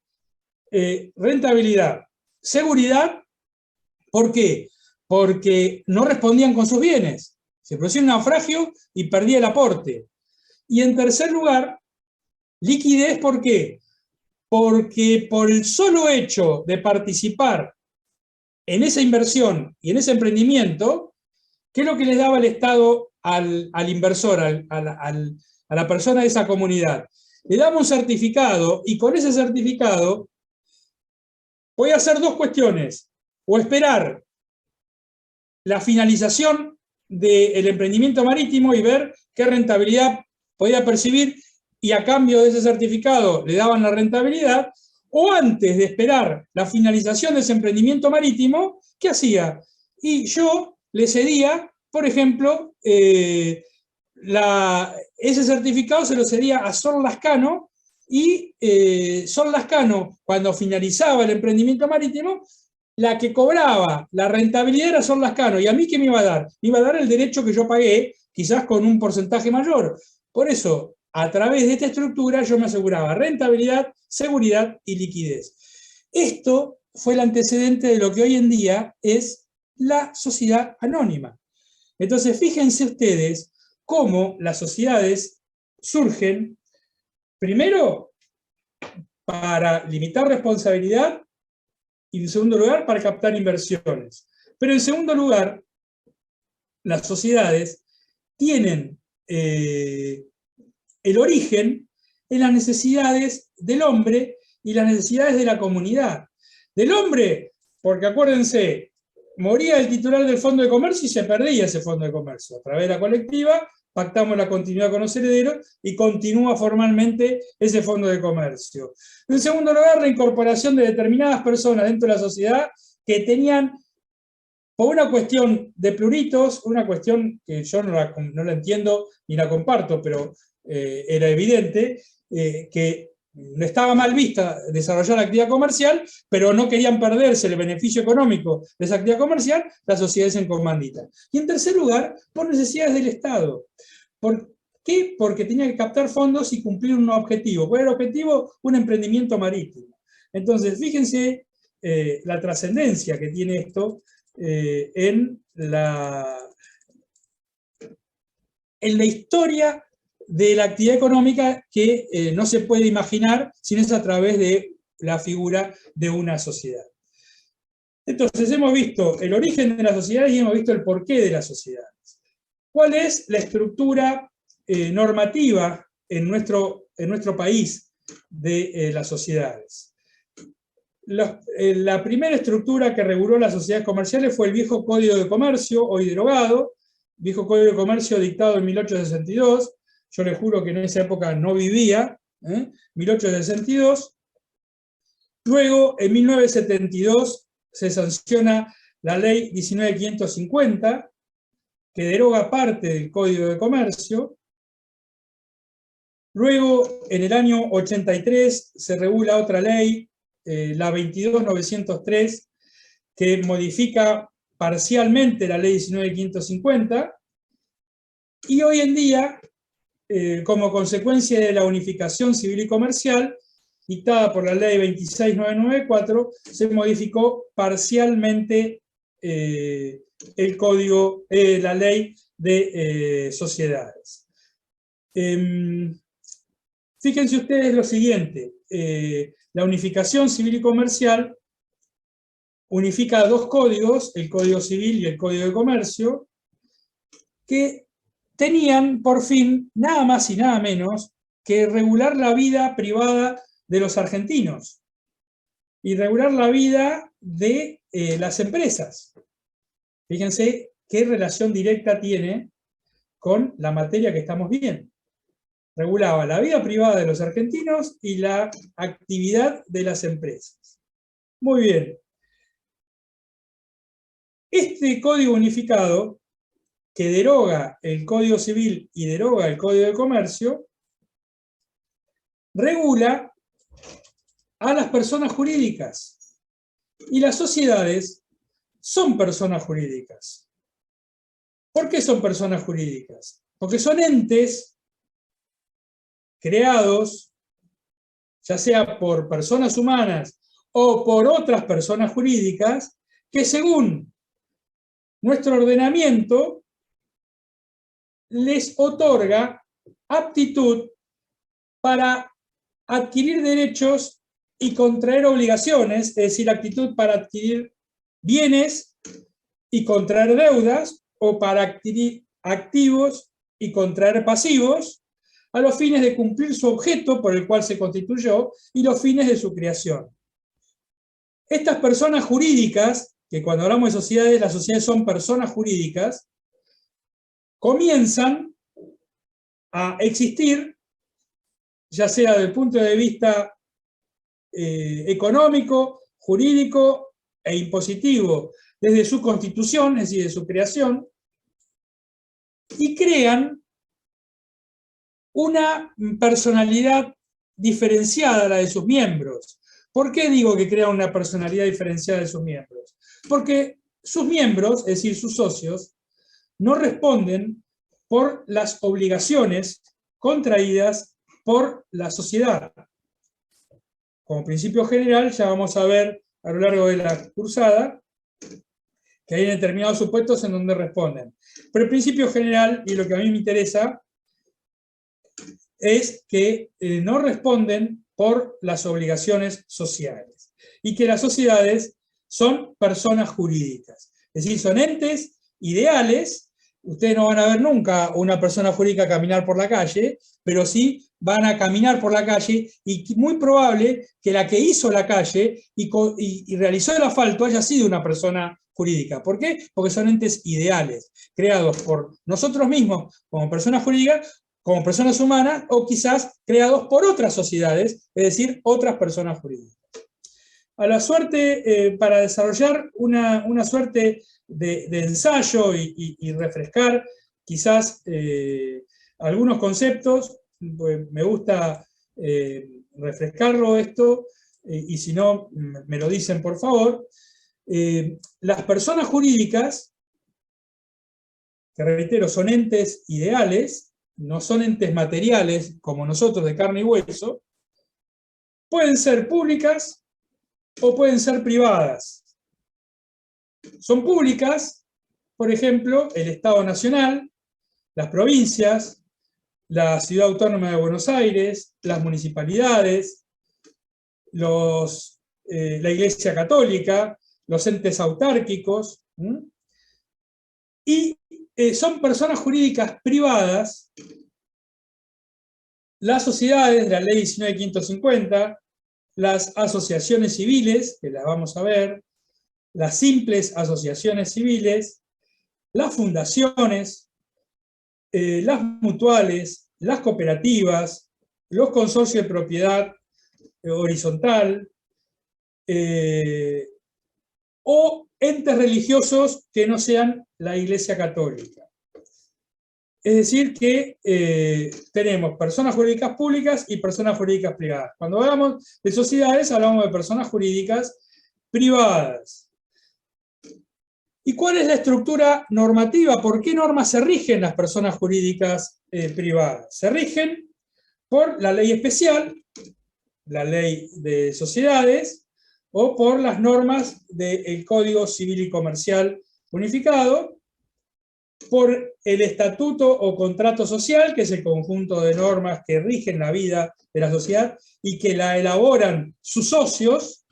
Rentabilidad. Seguridad, ¿por qué? Porque no respondían con sus bienes. Se producía un naufragio y perdía el aporte. Y en tercer lugar, liquidez, ¿por qué? Porque por el solo hecho de participar en esa inversión y en ese emprendimiento, ¿qué es lo que les daba el Estado al inversor, a la persona de esa comunidad? Le daba un certificado y con ese certificado voy a hacer dos cuestiones. O esperar la finalización del emprendimiento marítimo y ver qué rentabilidad podía percibir y a cambio de ese certificado le daban la rentabilidad, o antes de esperar la finalización de ese emprendimiento marítimo, ¿qué hacía? Y yo le cedía, por ejemplo, ese certificado se lo cedía a Sol Lascano, y Sol Lascano, cuando finalizaba el emprendimiento marítimo, la que cobraba la rentabilidad era Sol Lascano. ¿Y a mí qué me iba a dar? Me iba a dar el derecho que yo pagué, quizás con un porcentaje mayor. Por eso, a través de esta estructura, yo me aseguraba rentabilidad, seguridad y liquidez. Esto fue el antecedente de lo que hoy en día es la sociedad anónima. Entonces, fíjense ustedes cómo las sociedades surgen, primero, para limitar responsabilidad, y en segundo lugar, para captar inversiones. Pero en segundo lugar, las sociedades tienen el origen en las necesidades del hombre y las necesidades de la comunidad. Del hombre, porque acuérdense, moría el titular del Fondo de Comercio y se perdía ese Fondo de Comercio. A través de la colectiva pactamos la continuidad con los herederos y continúa formalmente ese Fondo de Comercio. En segundo lugar, la incorporación de determinadas personas dentro de la sociedad que tenían, por una cuestión de pluritos, una cuestión que yo no la entiendo ni la comparto, pero era evidente, que no estaba mal vista desarrollar la actividad comercial, pero no querían perderse el beneficio económico de esa actividad comercial, las sociedades en comandita. Y en tercer lugar, por necesidades del Estado. ¿Por qué? Porque tenía que captar fondos y cumplir un objetivo. ¿Cuál era el objetivo? Un emprendimiento marítimo. Entonces, fíjense la trascendencia que tiene esto en la historia de la actividad económica, que no se puede imaginar si no es a través de la figura de una sociedad. Entonces hemos visto el origen de las sociedades y hemos visto el porqué de las sociedades. ¿Cuál es la estructura normativa en nuestro país de las sociedades? La primera estructura que reguló las sociedades comerciales fue el viejo Código de Comercio, hoy derogado, viejo Código de Comercio dictado en 1862, yo les juro que en esa época no vivía, 1862. Luego, en 1972, se sanciona la ley 19.550, que deroga parte del Código de Comercio. Luego, en el año 83, se regula otra ley, la 22.903, que modifica parcialmente la ley 19.550, y hoy en día, como consecuencia de la unificación civil y comercial, dictada por la ley 26.994, se modificó parcialmente el código, la ley de sociedades. Fíjense ustedes lo siguiente, la unificación civil y comercial unifica dos códigos, el Código Civil y el Código de Comercio, que tenían por fin nada más y nada menos que regular la vida privada de los argentinos y regular la vida de las empresas. Fíjense qué relación directa tiene con la materia que estamos viendo. Regulaba la vida privada de los argentinos y la actividad de las empresas. Muy bien. Este Código Unificado, que deroga el Código Civil y deroga el Código de Comercio, regula a las personas jurídicas. Y las sociedades son personas jurídicas. ¿Por qué son personas jurídicas? Porque son entes creados, ya sea por personas humanas o por otras personas jurídicas, que según nuestro ordenamiento les otorga aptitud para adquirir derechos y contraer obligaciones, es decir, aptitud para adquirir bienes y contraer deudas, o para adquirir activos y contraer pasivos, a los fines de cumplir su objeto por el cual se constituyó y los fines de su creación. Estas personas jurídicas, que cuando hablamos de sociedades, las sociedades son personas jurídicas, comienzan a existir, ya sea desde el punto de vista económico, jurídico e impositivo, desde su constitución, es decir, de su creación, y crean una personalidad diferenciada a la de sus miembros. ¿Por qué digo que crean una personalidad diferenciada de sus miembros? Porque sus miembros, es decir, sus socios, no responden por las obligaciones contraídas por la sociedad. Como principio general, ya vamos a ver a lo largo de la cursada que hay determinados supuestos en donde responden. Pero el principio general, y lo que a mí me interesa, es que no responden por las obligaciones sociales, y que las sociedades son personas jurídicas. Es decir, son entes ideales. Ustedes no van a ver nunca una persona jurídica caminar por la calle, pero sí van a caminar por la calle, y muy probable que la que hizo la calle y realizó el asfalto haya sido una persona jurídica. ¿Por qué? Porque son entes ideales, creados por nosotros mismos como personas jurídicas, como personas humanas, o quizás creados por otras sociedades, es decir, otras personas jurídicas. A la suerte, para desarrollar una suerte de ensayo y refrescar quizás algunos conceptos, pues me gusta refrescarlo esto, y si no, me lo dicen por favor. Las personas jurídicas, que reitero, son entes ideales, no son entes materiales como nosotros de carne y hueso, pueden ser públicas o pueden ser privadas. Son públicas, por ejemplo, el Estado Nacional, las provincias, la Ciudad Autónoma de Buenos Aires, las municipalidades, la Iglesia Católica, los entes autárquicos, y son personas jurídicas privadas las sociedades de la Ley 19.550, las asociaciones civiles, que las vamos a ver, las simples asociaciones civiles, las fundaciones, las mutuales, las cooperativas, los consorcios de propiedad horizontal, o entes religiosos que no sean la Iglesia Católica. Es decir que tenemos personas jurídicas públicas y personas jurídicas privadas. Cuando hablamos de sociedades, hablamos de personas jurídicas privadas. ¿Y cuál es la estructura normativa? ¿Por qué normas se rigen las personas jurídicas privadas? Se rigen por la ley especial, la ley de sociedades, o por las normas del Código Civil y Comercial Unificado, por el estatuto o contrato social, que es el conjunto de normas que rigen la vida de la sociedad y que la elaboran sus socios,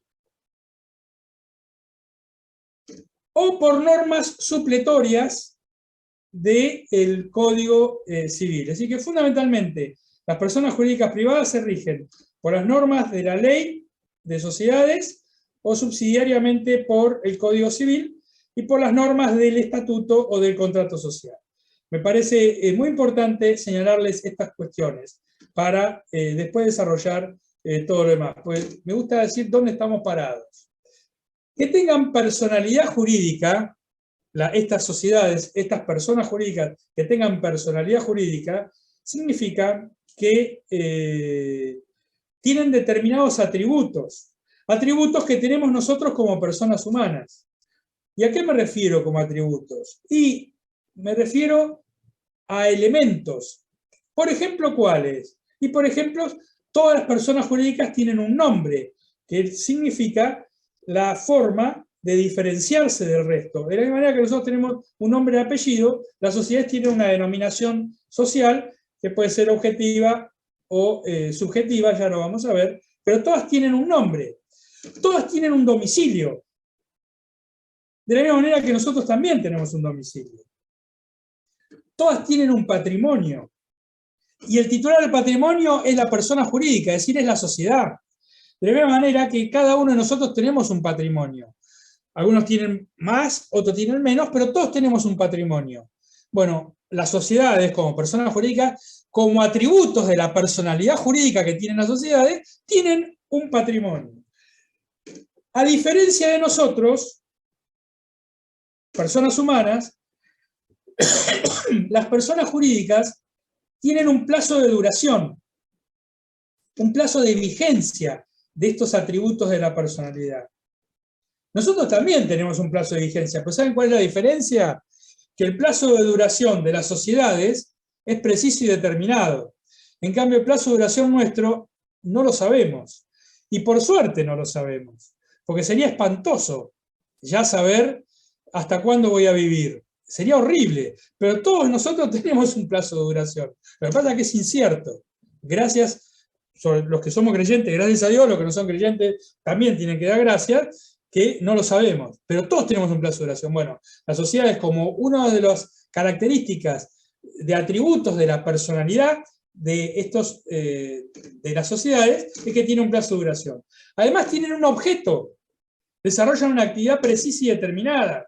o por normas supletorias del Código Civil. Así que fundamentalmente las personas jurídicas privadas se rigen por las normas de la ley de sociedades o subsidiariamente por el Código Civil y por las normas del estatuto o del contrato social. Me parece muy importante señalarles estas cuestiones. para después desarrollar todo lo demás. Pues me gusta decir dónde estamos parados. Que tengan personalidad jurídica, estas sociedades, estas personas jurídicas que tengan personalidad jurídica, significa que tienen determinados atributos, atributos que tenemos nosotros como personas humanas. ¿Y a qué me refiero como atributos? Y me refiero a elementos. Por ejemplo, ¿cuáles? Y por ejemplo, todas las personas jurídicas tienen un nombre, que significa la forma de diferenciarse del resto. De la misma manera que nosotros tenemos un nombre y apellido, las sociedades tienen una denominación social que puede ser objetiva o subjetiva, ya lo vamos a ver, pero todas tienen un nombre, todas tienen un domicilio. De la misma manera que nosotros también tenemos un domicilio. Todas tienen un patrimonio. Y el titular del patrimonio es la persona jurídica, es decir, es la sociedad. De la misma manera que cada uno de nosotros tenemos un patrimonio. Algunos tienen más, otros tienen menos, pero todos tenemos un patrimonio. Bueno, las sociedades como personas jurídicas, como atributos de la personalidad jurídica que tienen las sociedades, tienen un patrimonio. A diferencia de nosotros, personas humanas, las personas jurídicas tienen un plazo de duración, un plazo de vigencia de estos atributos de la personalidad. Nosotros también tenemos un plazo de vigencia, pero ¿saben cuál es la diferencia? Que el plazo de duración de las sociedades es preciso y determinado. En cambio, el plazo de duración nuestro no lo sabemos. Y por suerte no lo sabemos, porque sería espantoso ya saber hasta cuándo voy a vivir. Sería horrible, pero todos nosotros tenemos un plazo de duración. Lo que pasa es que es incierto. Gracias, sobre los que somos creyentes, gracias a Dios, los que no son creyentes también tienen que dar gracias, que no lo sabemos, pero todos tenemos un plazo de duración. Bueno, la sociedad es como una de las características de atributos de la personalidad de las sociedades, es que tiene un plazo de duración. Además tienen un objeto, desarrollan una actividad precisa y determinada.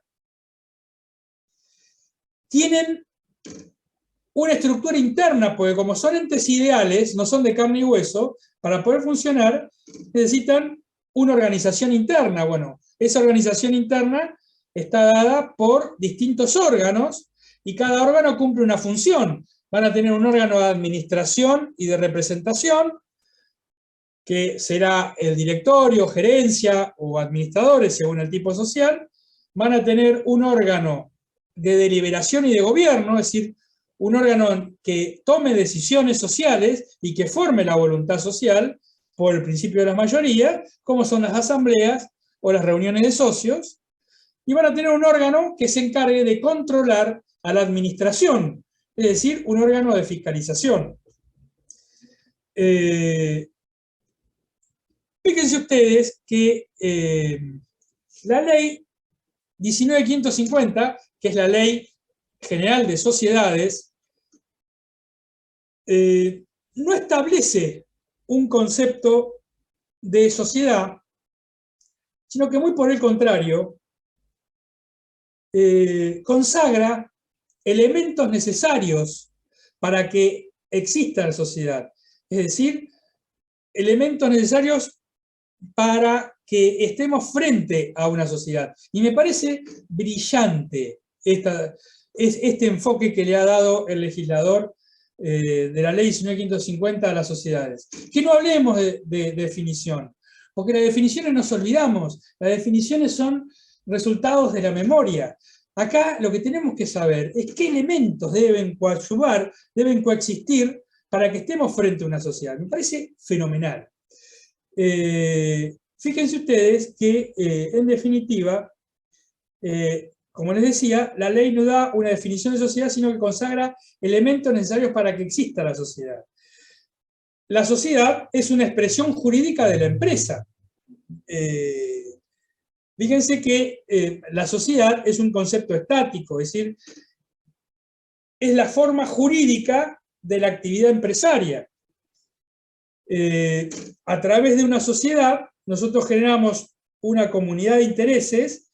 Tienen una estructura interna, porque como son entes ideales, no son de carne y hueso, para poder funcionar necesitan una organización interna. Bueno, esa organización interna está dada por distintos órganos y cada órgano cumple una función. Van a tener un órgano de administración y de representación, que será el directorio, gerencia o administradores, según el tipo social. Van a tener un órgano de deliberación y de gobierno, es decir, un órgano que tome decisiones sociales y que forme la voluntad social por el principio de la mayoría, como son las asambleas o las reuniones de socios, y van a tener un órgano que se encargue de controlar a la administración, es decir, un órgano de fiscalización. Fíjense ustedes que la ley 19.550, que es la Ley General de Sociedades, no establece un concepto de sociedad, sino que muy por el contrario, consagra elementos necesarios para que exista la sociedad. Es decir, elementos necesarios para que estemos frente a una sociedad. Y me parece brillante este enfoque que le ha dado el legislador de la ley 19.550 a las sociedades. Que no hablemos de definición, porque las definiciones nos olvidamos, las definiciones son resultados de la memoria. Acá lo que tenemos que saber es qué elementos deben coadyuvar, deben coexistir para que estemos frente a una sociedad. Me parece fenomenal. Fíjense ustedes que, en definitiva, como les decía, la ley no da una definición de sociedad, sino que consagra elementos necesarios para que exista la sociedad. La sociedad es una expresión jurídica de la empresa. Fíjense que la sociedad es un concepto estático, es decir, es la forma jurídica de la actividad empresaria. A través de una sociedad, nosotros generamos una comunidad de intereses.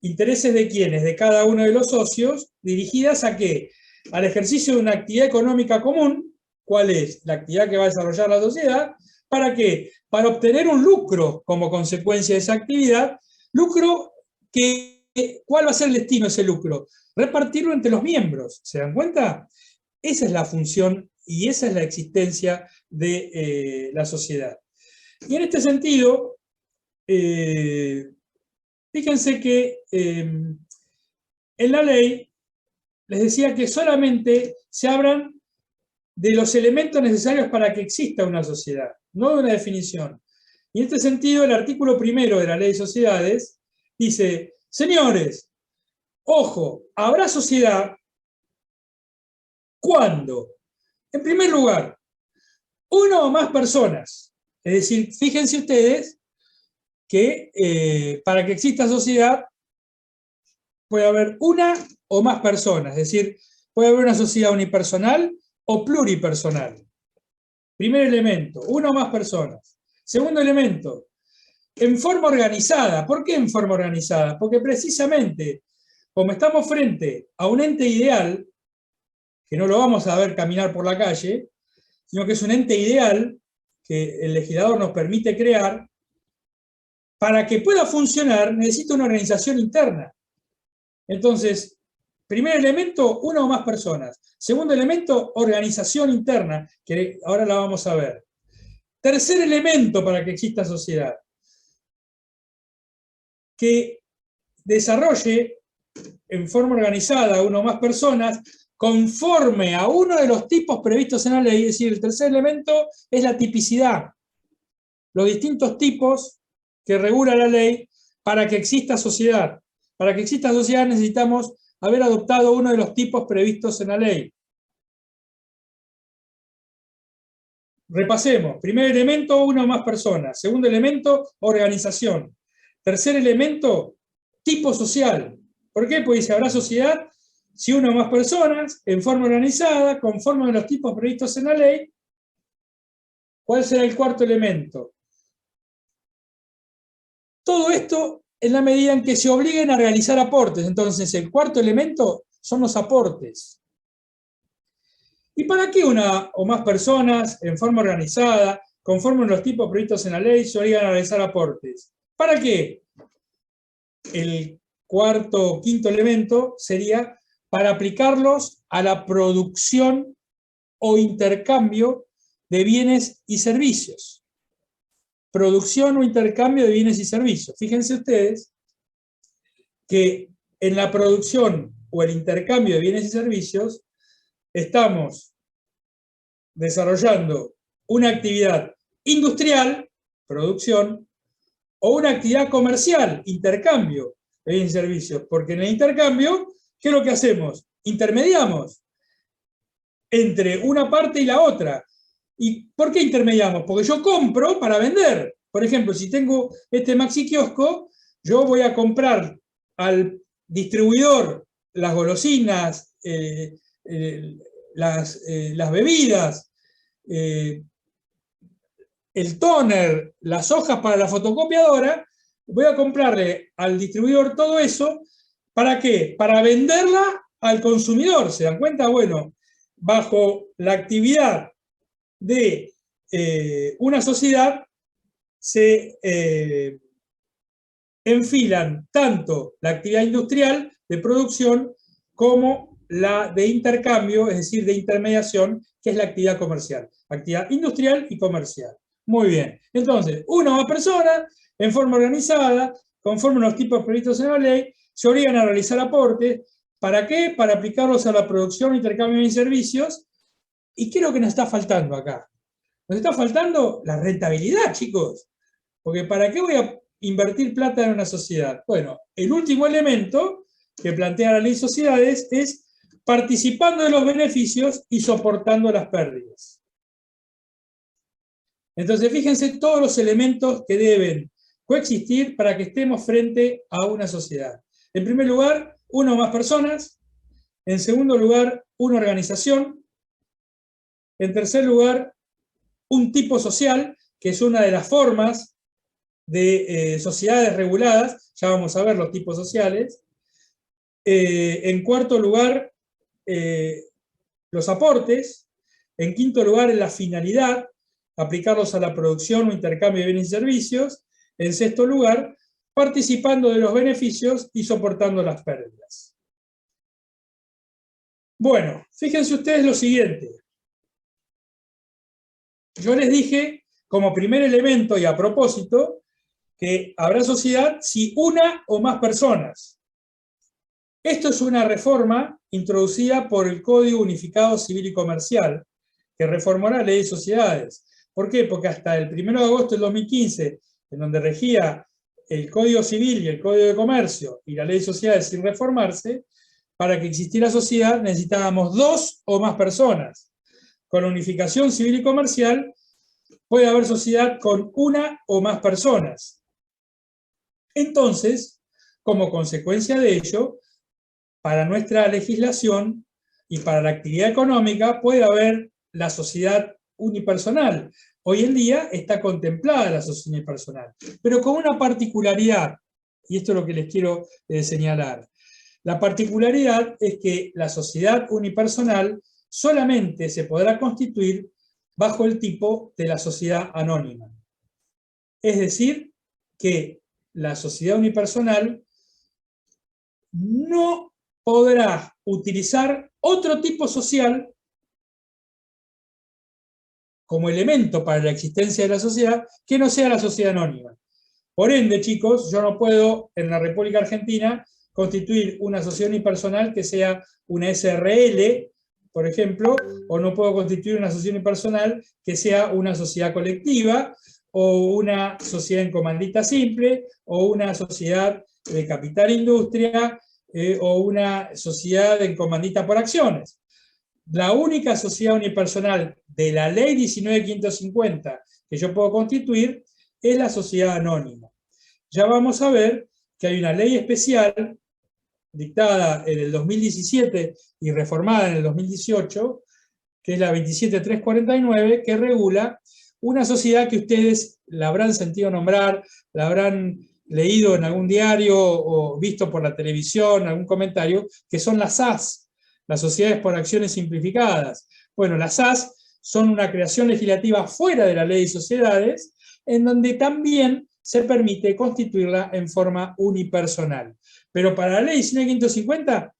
¿Intereses de quiénes? De cada uno de los socios, dirigidas ¿a qué? Al ejercicio de una actividad económica común, cuál es la actividad que va a desarrollar la sociedad. ¿Para qué? Para obtener un lucro como consecuencia de esa actividad. Lucro que, ¿cuál va a ser el destino de ese lucro? Repartirlo entre los miembros. ¿Se dan cuenta? Esa es la función y esa es la existencia de la sociedad. Y en este sentido, fíjense que en la ley les decía que solamente se hablan de los elementos necesarios para que exista una sociedad, no de una definición. Y en este sentido, el artículo 1 de la Ley de Sociedades dice, señores, ojo, habrá sociedad cuando, en primer lugar, una o más personas, es decir, fíjense ustedes que para que exista sociedad puede haber una o más personas, es decir, puede haber una sociedad unipersonal o pluripersonal. Primer elemento, una o más personas. Segundo elemento, en forma organizada. ¿Por qué en forma organizada? Porque precisamente, como estamos frente a un ente ideal, que no lo vamos a ver caminar por la calle, sino que es un ente ideal que el legislador nos permite crear, para que pueda funcionar necesita una organización interna. Entonces, primer elemento, una o más personas. Segundo elemento, organización interna, que ahora la vamos a ver. Tercer elemento para que exista sociedad, que desarrolle en forma organizada una o más personas conforme a uno de los tipos previstos en la ley. Es decir, el tercer elemento es la tipicidad, los distintos tipos que regula la ley para que exista sociedad. Para que exista sociedad necesitamos haber adoptado uno de los tipos previstos en la ley. Repasemos. Primer elemento, una o más personas. Segundo elemento, organización. Tercer elemento, tipo social. ¿Por qué? Porque dice, habrá sociedad si una o más personas, en forma organizada, conforme a los tipos previstos en la ley. ¿Cuál será el cuarto elemento? Todo esto en la medida en que se obliguen a realizar aportes. Entonces, el cuarto elemento son los aportes. ¿Y para qué una o más personas, en forma organizada, conforme a los tipos previstos en la ley, se obligan a realizar aportes? ¿Para qué? El quinto elemento sería para aplicarlos a la producción o intercambio de bienes y servicios. Producción o intercambio de bienes y servicios. Fíjense ustedes que en la producción o el intercambio de bienes y servicios estamos desarrollando una actividad industrial, producción, o una actividad comercial, intercambio de bienes y servicios. Porque en el intercambio, ¿qué es lo que hacemos? Intermediamos entre una parte y la otra. ¿Y por qué intermediamos? Porque yo compro para vender. Por ejemplo, si tengo este maxi kiosco, yo voy a comprar al distribuidor las golosinas, las bebidas, el tóner, las hojas para la fotocopiadora, voy a comprarle al distribuidor todo eso. ¿Para qué? Para venderla al consumidor. ¿Se dan cuenta? Bueno, bajo la actividad de una sociedad se enfilan tanto la actividad industrial de producción como la de intercambio, es decir, de intermediación, que es la actividad comercial. Actividad industrial y comercial. Muy bien. Entonces, una o más personas, en forma organizada, conforme a los tipos previstos en la ley, se obligan a realizar aportes. ¿Para qué? Para aplicarlos a la producción, intercambio de servicios. ¿Y qué es lo que nos está faltando acá? Nos está faltando la rentabilidad, chicos. Porque ¿para qué voy a invertir plata en una sociedad? Bueno, el último elemento que plantea la ley de sociedades es participando de los beneficios y soportando las pérdidas. Entonces, fíjense todos los elementos que deben coexistir para que estemos frente a una sociedad. En primer lugar, una o más personas. En segundo lugar, una organización. En tercer lugar, un tipo social, que es una de las formas de sociedades reguladas. Ya vamos a ver los tipos sociales. En cuarto lugar, los aportes. En quinto lugar, en la finalidad, aplicarlos a la producción o intercambio de bienes y servicios. En sexto lugar, participando de los beneficios y soportando las pérdidas. Bueno, fíjense ustedes lo siguiente. Yo les dije, como primer elemento y a propósito, que habrá sociedad si una o más personas. Esto es una reforma introducida por el Código Unificado Civil y Comercial, que reformó la Ley de Sociedades. ¿Por qué? Porque hasta el 1 de agosto del 2015, en donde regía el Código Civil y el Código de Comercio y la Ley de Sociedades sin reformarse, para que existiera sociedad necesitábamos 2 o más personas. Con la unificación civil y comercial puede haber sociedad con una o más personas. Entonces, como consecuencia de ello, para nuestra legislación y para la actividad económica puede haber la sociedad unipersonal. Hoy en día está contemplada la sociedad unipersonal, pero con una particularidad, y esto es lo que les quiero señalar. La particularidad es que la sociedad unipersonal solamente se podrá constituir bajo el tipo de la sociedad anónima. Es decir, que la sociedad unipersonal no podrá utilizar otro tipo social como elemento para la existencia de la sociedad que no sea la sociedad anónima. Por ende, chicos, yo no puedo en la República Argentina constituir una sociedad unipersonal que sea una SRL, por ejemplo, o no puedo constituir una sociedad unipersonal que sea una sociedad colectiva, o una sociedad en comandita simple, o una sociedad de capital industria, o una sociedad en comandita por acciones. La única sociedad unipersonal de la ley 19.550 que yo puedo constituir es la sociedad anónima. Ya vamos a ver que hay una ley especial dictada en el 2017 y reformada en el 2018, que es la 27.349, que regula una sociedad que ustedes la habrán sentido nombrar, la habrán leído en algún diario o visto por la televisión, algún comentario, que son las SAS, las sociedades por acciones simplificadas. Bueno, las SAS son una creación legislativa fuera de la ley de sociedades, en donde también se permite constituirla en forma unipersonal. Pero para la ley 19.550,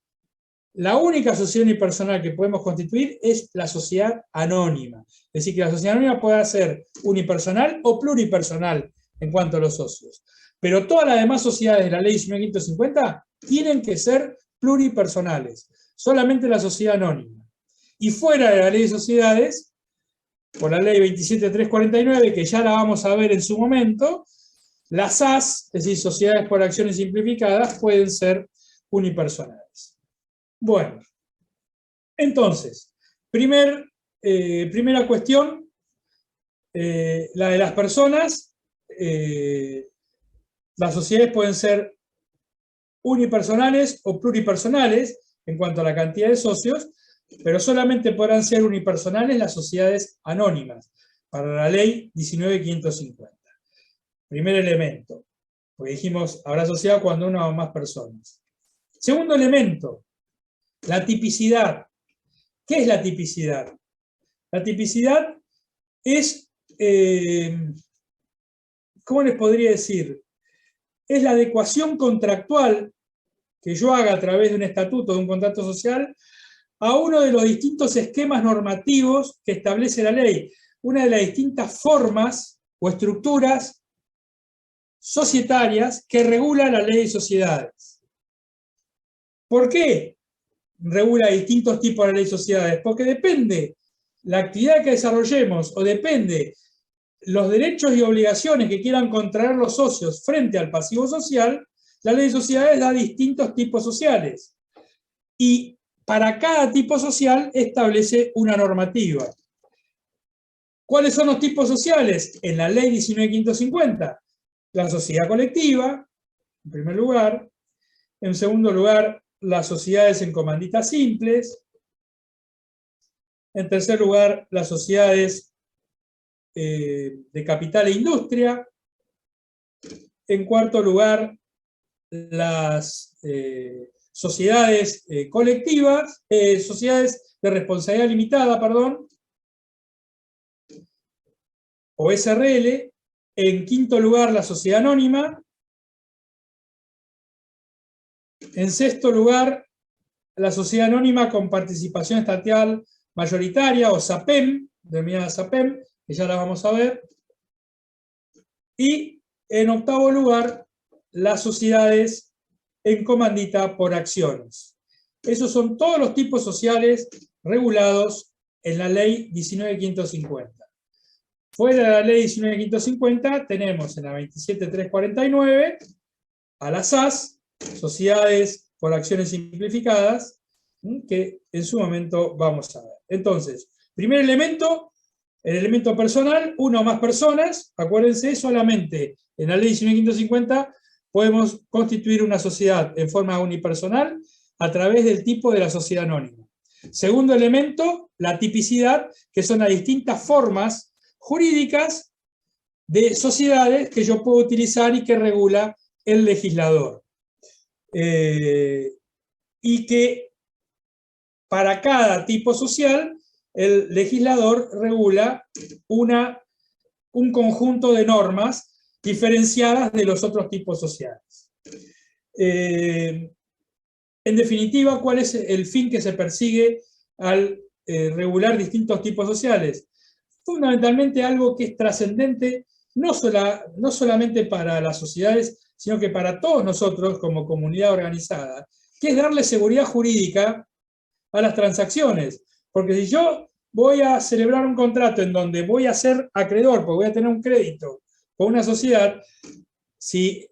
la única sociedad unipersonal que podemos constituir es la sociedad anónima. Es decir, que la sociedad anónima puede ser unipersonal o pluripersonal en cuanto a los socios. Pero todas las demás sociedades de la ley 19.550 tienen que ser pluripersonales. Solamente la sociedad anónima. Y fuera de la ley de sociedades, por la ley 27.349, que ya la vamos a ver en su momento, las SAS, es decir, sociedades por acciones simplificadas, pueden ser unipersonales. Bueno, entonces, primera cuestión, la de las personas. Las sociedades pueden ser unipersonales o pluripersonales en cuanto a la cantidad de socios, pero solamente podrán ser unipersonales las sociedades anónimas, para la ley 19.550. Primer elemento, porque dijimos, habrá sociedad cuando una o más personas. Segundo elemento, la tipicidad. ¿Qué es la tipicidad? La tipicidad es, ¿cómo les podría decir? Es la adecuación contractual que yo haga a través de un estatuto, de un contrato social, a uno de los distintos esquemas normativos que establece la ley, una de las distintas formas o estructuras societarias que regula la ley de sociedades. ¿Por qué regula distintos tipos de ley de sociedades? Porque depende la actividad que desarrollemos o depende los derechos y obligaciones que quieran contraer los socios frente al pasivo social, la ley de sociedades da distintos tipos sociales. Y para cada tipo social establece una normativa. ¿Cuáles son los tipos sociales? En la ley 19.550, la sociedad colectiva, en primer lugar. En segundo lugar, las sociedades en comanditas simples. En tercer lugar, las sociedades de capital e industria. En cuarto lugar, las sociedades colectivas, sociedades de responsabilidad limitada, perdón. o SRL. En quinto lugar, la sociedad anónima. En sexto lugar, la sociedad anónima con participación estatal mayoritaria, o SAPEM, denominada SAPEM, que ya la vamos a ver. Y en octavo lugar, las sociedades en comandita por acciones. Esos son todos los tipos sociales regulados en la ley 19.550. Fuera de la ley 19.550 tenemos en la 27.349 a las SAS, sociedades por acciones simplificadas, que en su momento vamos a ver. Entonces, primer elemento, el elemento personal, una o más personas. Acuérdense, solamente en la ley 19.550 podemos constituir una sociedad en forma unipersonal a través del tipo de la sociedad anónima. Segundo elemento, la tipicidad, que son las distintas formas jurídicas de sociedades que yo puedo utilizar y que regula el legislador. Y que para cada tipo social el legislador regula un conjunto de normas diferenciadas de los otros tipos sociales. En definitiva, ¿cuál es el fin que se persigue al regular distintos tipos sociales? Fundamentalmente algo que es trascendente, no solamente para las sociedades, sino que para todos nosotros como comunidad organizada, que es darle seguridad jurídica a las transacciones. Porque si yo voy a celebrar un contrato en donde voy a ser acreedor, porque voy a tener un crédito con una sociedad, si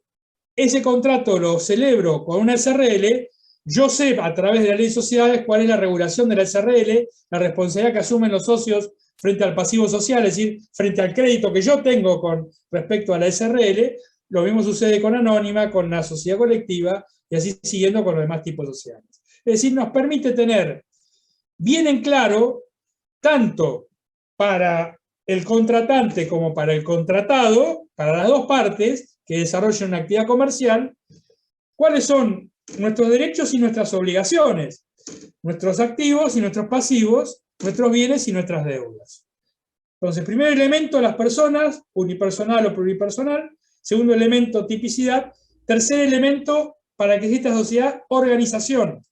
ese contrato lo celebro con una SRL, yo sé a través de la ley de sociedades cuál es la regulación de la SRL, la responsabilidad que asumen los socios frente al pasivo social, es decir, frente al crédito que yo tengo con respecto a la SRL. Lo mismo sucede con Anónima, con la sociedad colectiva, y así siguiendo con los demás tipos sociales. Es decir, nos permite tener bien en claro, tanto para el contratante como para el contratado, para las dos partes que desarrollan una actividad comercial, cuáles son nuestros derechos y nuestras obligaciones, nuestros activos y nuestros pasivos, nuestros bienes y nuestras deudas. Entonces, primer elemento, las personas, unipersonal o pluripersonal. Segundo elemento, tipicidad. Tercer elemento, para que exista sociedad, organización.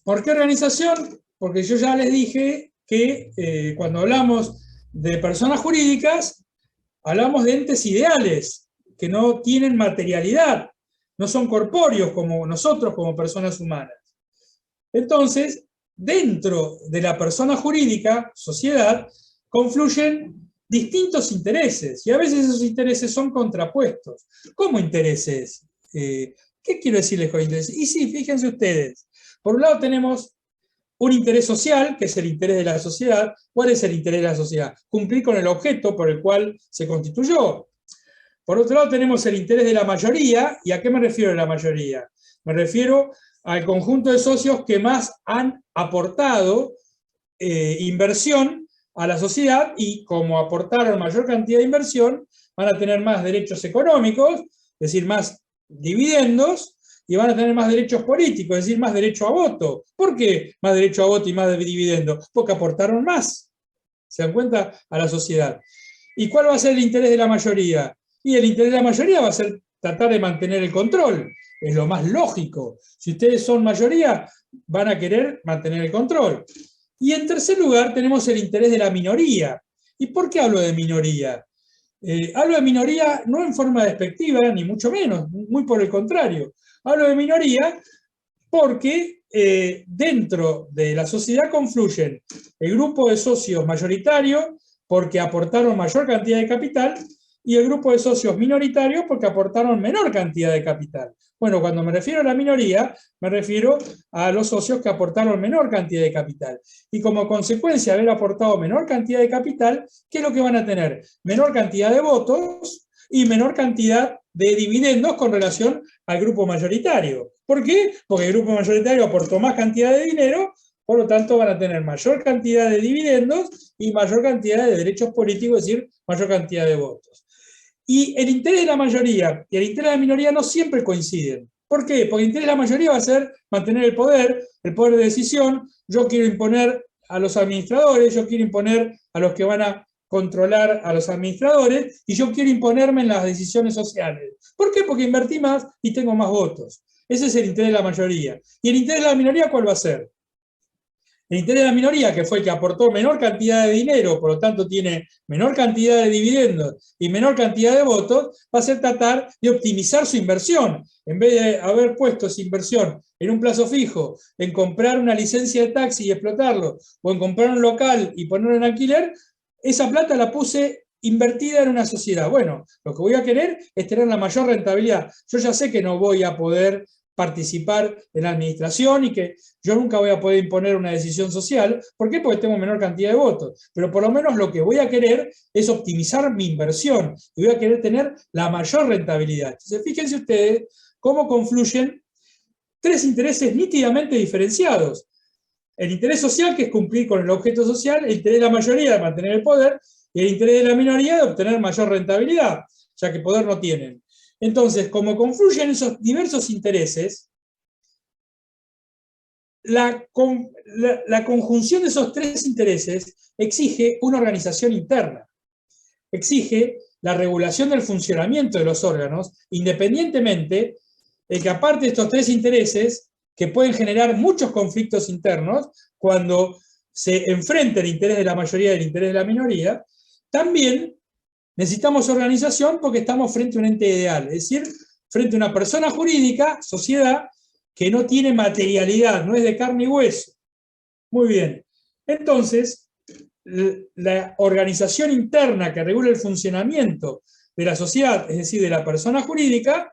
¿Por qué organización? Porque yo ya les dije que cuando hablamos de personas jurídicas, hablamos de entes ideales, que no tienen materialidad, no son corpóreos como nosotros, como personas humanas. Entonces, dentro de la persona jurídica, sociedad, confluyen distintos intereses, y a veces esos intereses son contrapuestos. ¿Cómo intereses? ¿Qué quiero decirles con intereses? Y sí, fíjense ustedes, por un lado tenemos un interés social, que es el interés de la sociedad. ¿Cuál es el interés de la sociedad? Cumplir con el objeto por el cual se constituyó. Por otro lado tenemos el interés de la mayoría. ¿Y a qué me refiero de la mayoría? Me refiero al conjunto de socios que más han aportado inversión a la sociedad, y como aportaron mayor cantidad de inversión, van a tener más derechos económicos, es decir, más dividendos, y van a tener más derechos políticos, es decir, más derecho a voto. ¿Por qué más derecho a voto y más dividendo? Porque aportaron más, ¿se dan cuenta?, a la sociedad. ¿Y cuál va a ser el interés de la mayoría? Y el interés de la mayoría va a ser tratar de mantener el control. Es lo más lógico. Si ustedes son mayoría, van a querer mantener el control. Y en tercer lugar tenemos el interés de la minoría. ¿Y por qué hablo de minoría? Hablo de minoría no en forma despectiva, ni mucho menos, muy por el contrario. Hablo de minoría porque dentro de la sociedad confluyen el grupo de socios mayoritarios porque aportaron mayor cantidad de capital, y el grupo de socios minoritarios porque aportaron menor cantidad de capital. Bueno, cuando me refiero a la minoría, me refiero a los socios que aportaron menor cantidad de capital. Y como consecuencia de haber aportado menor cantidad de capital, ¿qué es lo que van a tener? Menor cantidad de votos y menor cantidad de dividendos con relación al grupo mayoritario. ¿Por qué? Porque el grupo mayoritario aportó más cantidad de dinero, por lo tanto van a tener mayor cantidad de dividendos y mayor cantidad de derechos políticos, es decir, mayor cantidad de votos. Y el interés de la mayoría y el interés de la minoría no siempre coinciden. ¿Por qué? Porque el interés de la mayoría va a ser mantener el poder de decisión. Yo quiero imponer a los administradores, yo quiero imponer a los que van a controlar a los administradores, y yo quiero imponerme en las decisiones sociales. ¿Por qué? Porque invertí más y tengo más votos. Ese es el interés de la mayoría. ¿Y el interés de la minoría cuál va a ser? El interés de la minoría, que fue el que aportó menor cantidad de dinero, por lo tanto tiene menor cantidad de dividendos y menor cantidad de votos, va a ser tratar de optimizar su inversión. En vez de haber puesto esa inversión en un plazo fijo, en comprar una licencia de taxi y explotarlo, o en comprar un local y ponerlo en alquiler, esa plata la puse invertida en una sociedad. Bueno, lo que voy a querer es tener la mayor rentabilidad. Yo ya sé que no voy a poder participar en la administración y que yo nunca voy a poder imponer una decisión social. ¿Por qué? Porque tengo menor cantidad de votos. Pero por lo menos lo que voy a querer es optimizar mi inversión y voy a querer tener la mayor rentabilidad. Entonces, fíjense ustedes cómo confluyen tres intereses nítidamente diferenciados. El interés social, que es cumplir con el objeto social, el interés de la mayoría de mantener el poder, y el interés de la minoría de obtener mayor rentabilidad, ya que poder no tienen. Entonces, como confluyen esos diversos intereses, la conjunción de esos tres intereses exige una organización interna, exige la regulación del funcionamiento de los órganos, independientemente de que aparte de estos tres intereses, que pueden generar muchos conflictos internos, cuando se enfrenta el interés de la mayoría y el interés de la minoría, también necesitamos organización porque estamos frente a un ente ideal, es decir, frente a una persona jurídica, sociedad, que no tiene materialidad, no es de carne y hueso. Muy bien. Entonces, la organización interna que regula el funcionamiento de la sociedad, es decir, de la persona jurídica,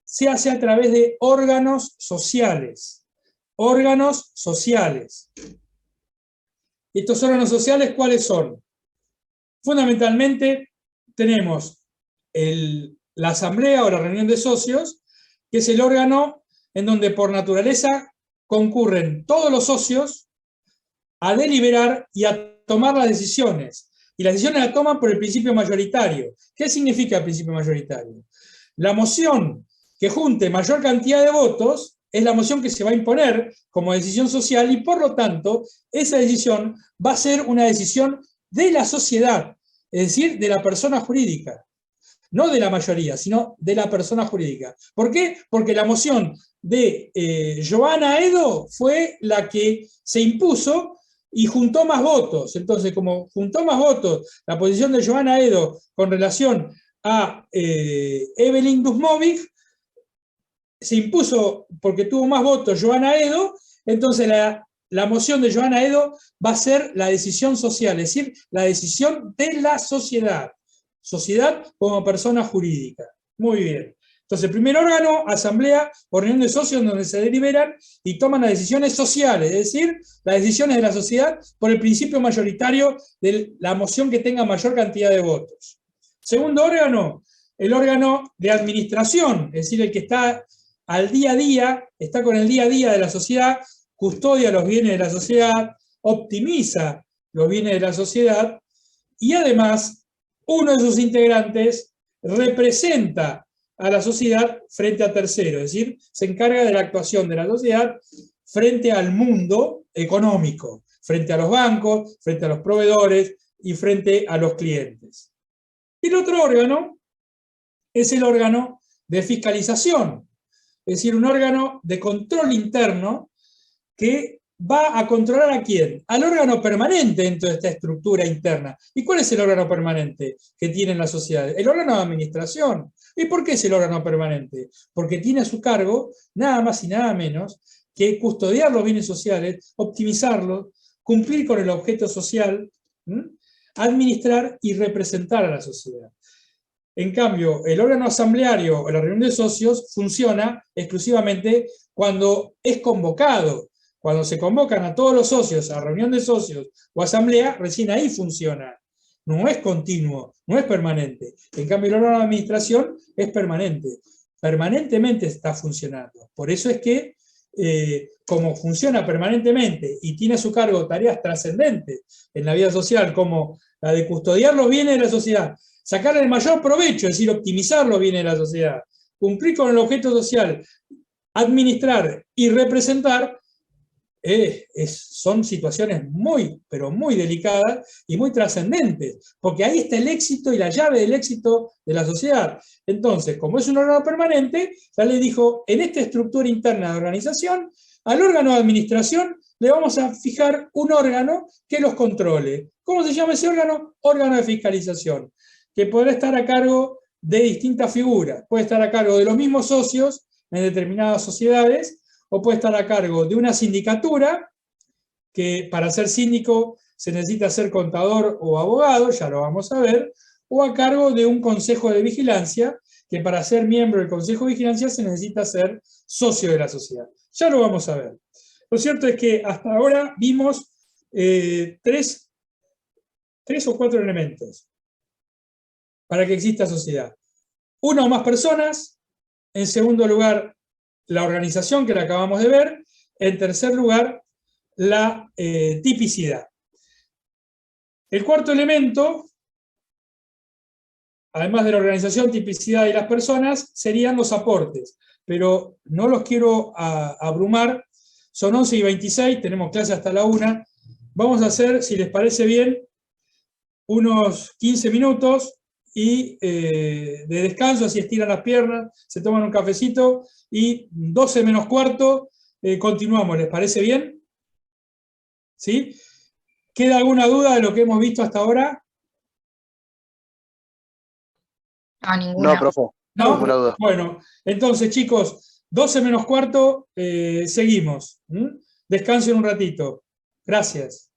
se hace a través de órganos sociales. Órganos sociales. ¿Estos órganos sociales cuáles son? Fundamentalmente tenemos la asamblea o la reunión de socios, que es el órgano en donde por naturaleza concurren todos los socios a deliberar y a tomar las decisiones. Y las decisiones las toman por el principio mayoritario. ¿Qué significa el principio mayoritario? La moción que junte mayor cantidad de votos es la moción que se va a imponer como decisión social y por lo tanto esa decisión va a ser una decisión de la sociedad, es decir, de la persona jurídica. No de la mayoría, sino de la persona jurídica. ¿Por qué? Porque la moción de Joana Edo fue la que se impuso y juntó más votos. Entonces, como juntó más votos la posición de Joana Edo con relación a Evelyn Dusmovic, se impuso porque tuvo más votos Joana Edo, entonces la moción de Joana Edo va a ser la decisión social, es decir, la decisión de la sociedad. Sociedad como persona jurídica. Muy bien. Entonces, el primer órgano, asamblea o reunión de socios donde se deliberan y toman las decisiones sociales, es decir, las decisiones de la sociedad por el principio mayoritario de la moción que tenga mayor cantidad de votos. Segundo órgano, el órgano de administración, es decir, el que está al día a día, está con el día a día de la sociedad, custodia los bienes de la sociedad, optimiza los bienes de la sociedad y además uno de sus integrantes representa a la sociedad frente a terceros, es decir, se encarga de la actuación de la sociedad frente al mundo económico, frente a los bancos, frente a los proveedores y frente a los clientes. Y el otro órgano es el órgano de fiscalización, es decir, un órgano de control interno que va a controlar ¿a quién? Al órgano permanente dentro de esta estructura interna. ¿Y cuál es el órgano permanente que tienen las sociedades? El órgano de administración. ¿Y por qué es el órgano permanente? Porque tiene a su cargo nada más y nada menos que custodiar los bienes sociales, optimizarlos, cumplir con el objeto social, administrar y representar a la sociedad. En cambio, el órgano asambleario o la reunión de socios funciona exclusivamente cuando es convocado. Cuando se convocan a todos los socios a reunión de socios o asamblea, recién ahí funciona. No es continuo, no es permanente. En cambio, el órgano de administración es permanente. Permanentemente está funcionando. Por eso es que, como funciona permanentemente y tiene a su cargo tareas trascendentes en la vida social, como la de custodiar los bienes de la sociedad, sacarle el mayor provecho, es decir, optimizar los bienes de la sociedad, cumplir con el objeto social, administrar y representar, son situaciones muy, pero muy delicadas y muy trascendentes, porque ahí está el éxito y la llave del éxito de la sociedad. Entonces, como es un órgano permanente, la ley dijo, en esta estructura interna de organización, al órgano de administración le vamos a fijar un órgano que los controle. ¿Cómo se llama ese órgano? Órgano de fiscalización, que podrá estar a cargo de distintas figuras. Puede estar a cargo de los mismos socios en determinadas sociedades, o puede estar a cargo de una sindicatura, que para ser síndico se necesita ser contador o abogado, ya lo vamos a ver, o a cargo de un consejo de vigilancia, que para ser miembro del consejo de vigilancia se necesita ser socio de la sociedad. Ya lo vamos a ver. Lo cierto es que hasta ahora vimos tres o cuatro elementos para que exista sociedad. Una o más personas, en segundo lugar, la organización que la acabamos de ver, en tercer lugar, la tipicidad. El cuarto elemento, además de la organización, tipicidad y las personas, serían los aportes, pero no los quiero abrumar, son 11:26, tenemos clase hasta la 1, vamos a hacer, si les parece bien, unos 15 minutos y de descanso, así estiran las piernas, se toman un cafecito y 12 menos cuarto continuamos, ¿les parece bien? ¿Sí? ¿Queda alguna duda de lo que hemos visto hasta ahora? No, ninguna. No, profe. ¿No? Ninguna duda. Bueno, entonces chicos, 12 menos cuarto, seguimos. Descansen un ratito. Gracias.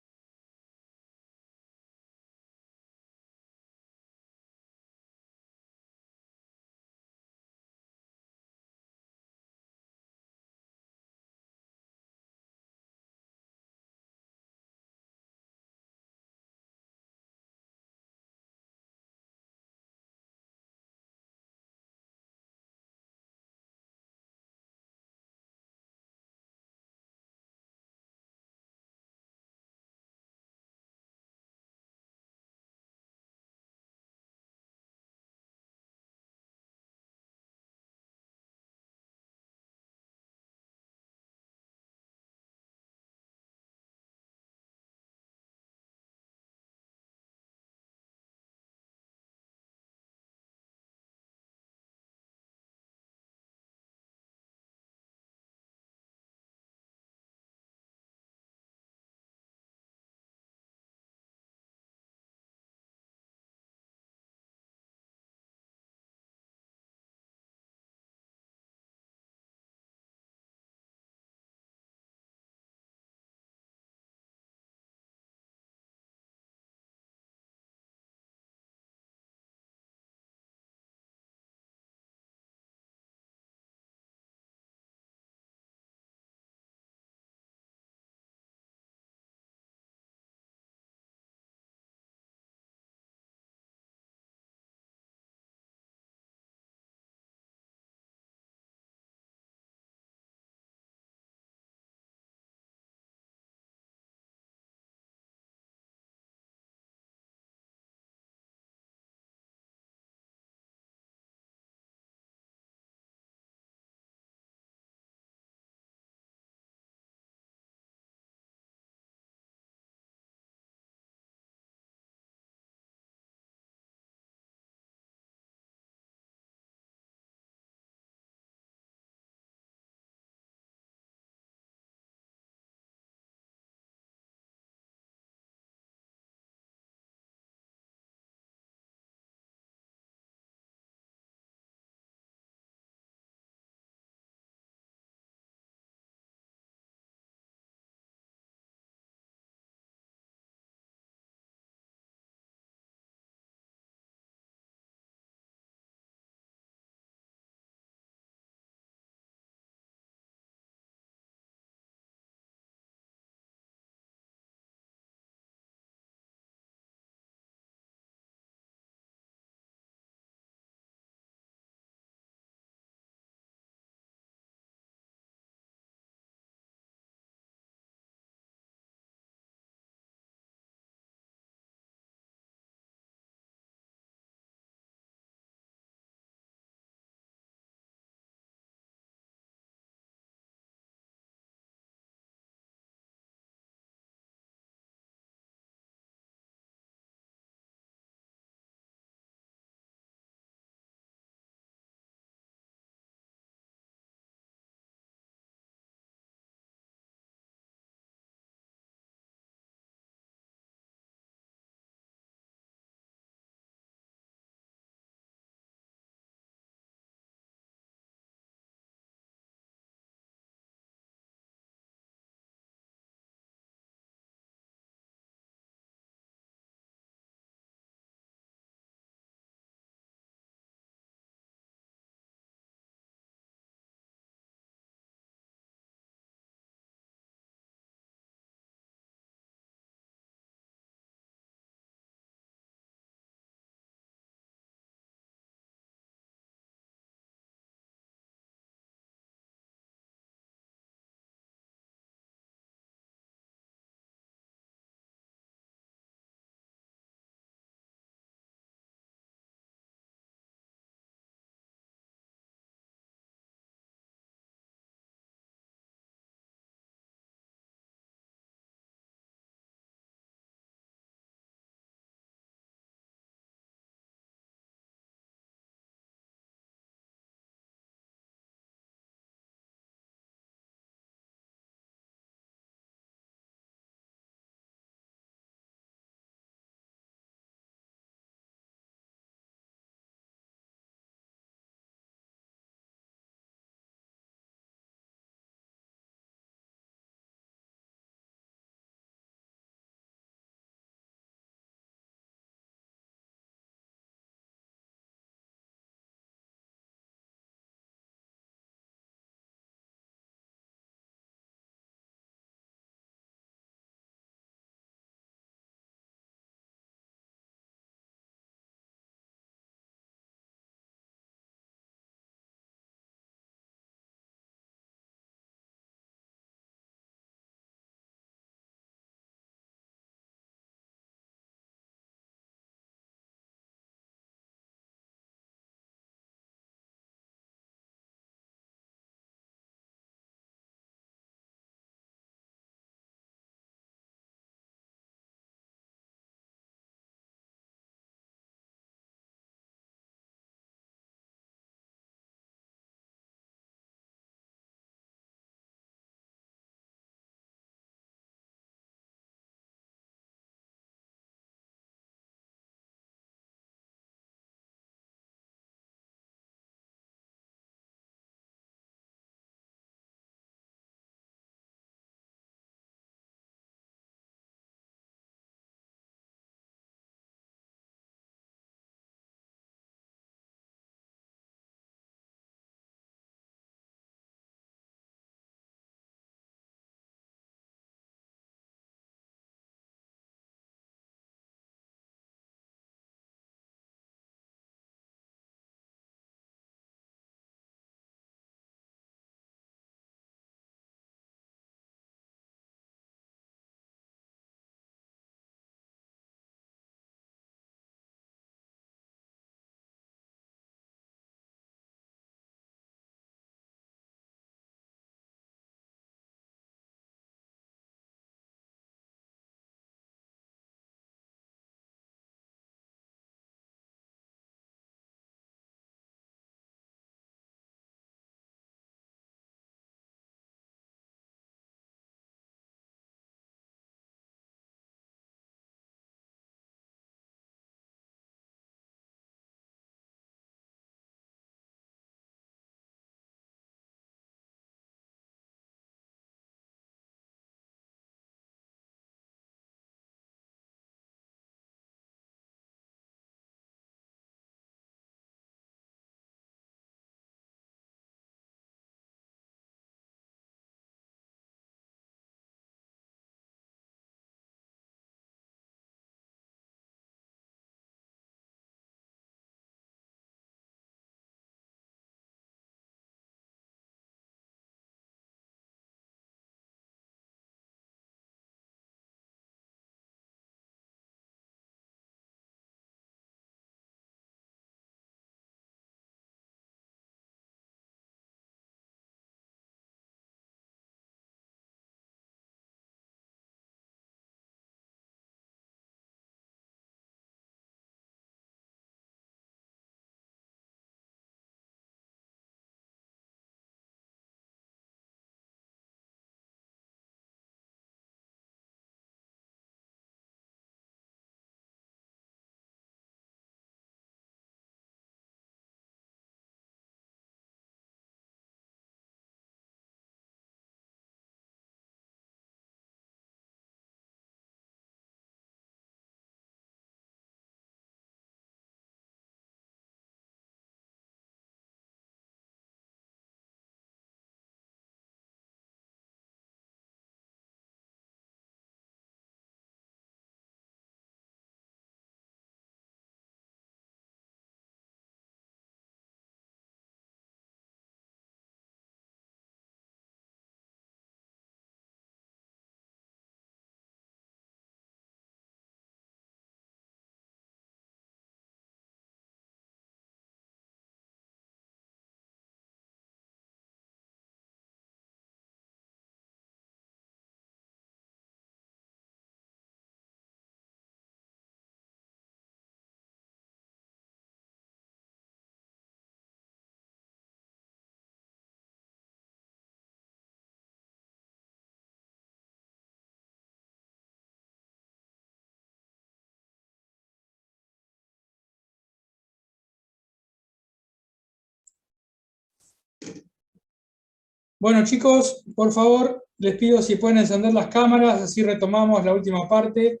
Bueno, chicos, por favor, les pido si pueden encender las cámaras, así retomamos la última parte.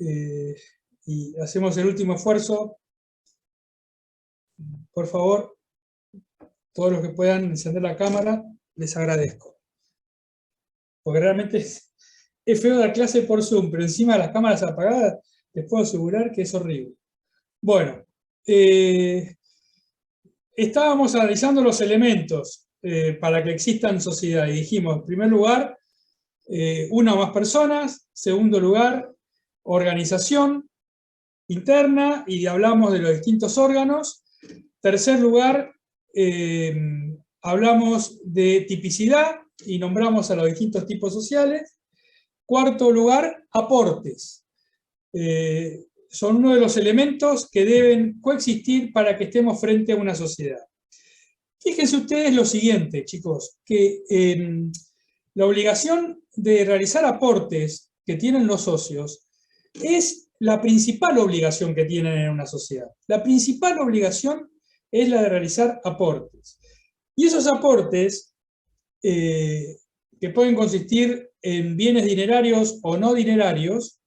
Y hacemos el último esfuerzo. Por favor, todos los que puedan encender la cámara, les agradezco. Porque realmente es feo dar clase por Zoom, pero encima de las cámaras apagadas, les puedo asegurar que es horrible. Bueno, estábamos analizando los elementos para que existan sociedad, y dijimos, en primer lugar, una o más personas, segundo lugar, organización interna, y hablamos de los distintos órganos. Tercer lugar, hablamos de tipicidad, y nombramos a los distintos tipos sociales. Cuarto lugar, aportes. Son uno de los elementos que deben coexistir para que estemos frente a una sociedad. Fíjense ustedes lo siguiente, chicos, que la obligación de realizar aportes que tienen los socios es la principal obligación que tienen en una sociedad. La principal obligación es la de realizar aportes. Y esos aportes, que pueden consistir en bienes dinerarios o no dinerarios,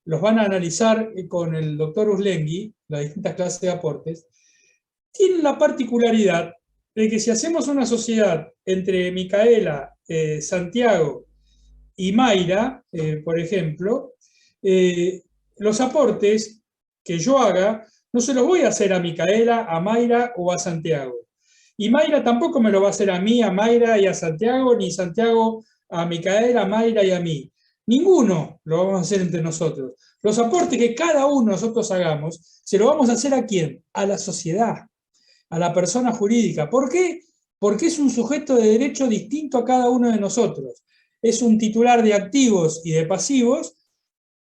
los van a analizar con el doctor Uslenghi, las distintas clases de aportes, tienen la particularidad de que si hacemos una sociedad entre Micaela, Santiago y Mayra, por ejemplo, los aportes que yo haga no se los voy a hacer a Micaela, a Mayra o a Santiago. Y Mayra tampoco me lo va a hacer a mí, a Mayra y a Santiago, ni Santiago a Micaela, a Mayra y a mí. Ninguno lo vamos a hacer entre nosotros. Los aportes que cada uno de nosotros hagamos, se lo vamos a hacer ¿a quién? A la sociedad, a la persona jurídica. ¿Por qué? Porque es un sujeto de derecho distinto a cada uno de nosotros. Es un titular de activos y de pasivos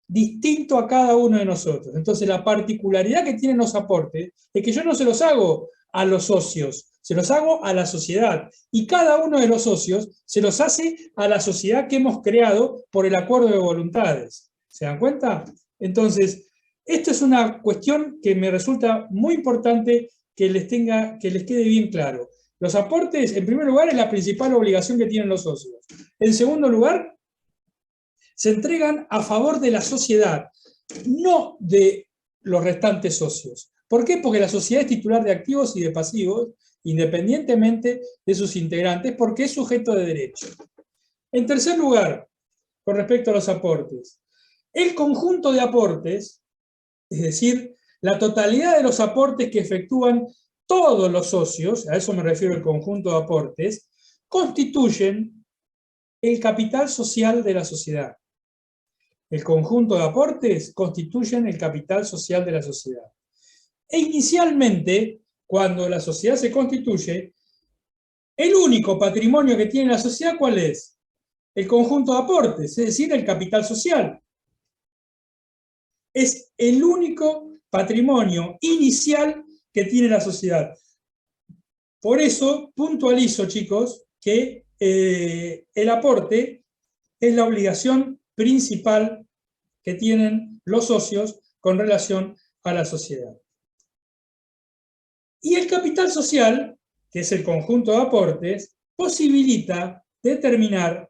distinto a cada uno de nosotros. Entonces la particularidad que tienen los aportes es que yo no se los hago a los socios, se los hago a la sociedad. Y cada uno de los socios se los hace a la sociedad que hemos creado por el acuerdo de voluntades. ¿Se dan cuenta? Entonces, esto es una cuestión que me resulta muy importante que les quede bien claro. Los aportes, en primer lugar, es la principal obligación que tienen los socios. En segundo lugar, se entregan a favor de la sociedad, no de los restantes socios. ¿Por qué? Porque la sociedad es titular de activos y de pasivos, independientemente de sus integrantes, porque es sujeto de derecho. En tercer lugar, con respecto a los aportes, el conjunto de aportes, es decir, la totalidad de los aportes que efectúan todos los socios, a eso me refiero el conjunto de aportes, constituyen el capital social de la sociedad. El conjunto de aportes constituyen el capital social de la sociedad. E inicialmente, cuando la sociedad se constituye, el único patrimonio que tiene la sociedad, ¿cuál es? El conjunto de aportes, es decir, el capital social. Es el único patrimonio inicial que tiene la sociedad. Por eso puntualizo, chicos, que el aporte es la obligación principal que tienen los socios con relación a la sociedad. Y el capital social, que es el conjunto de aportes, posibilita determinar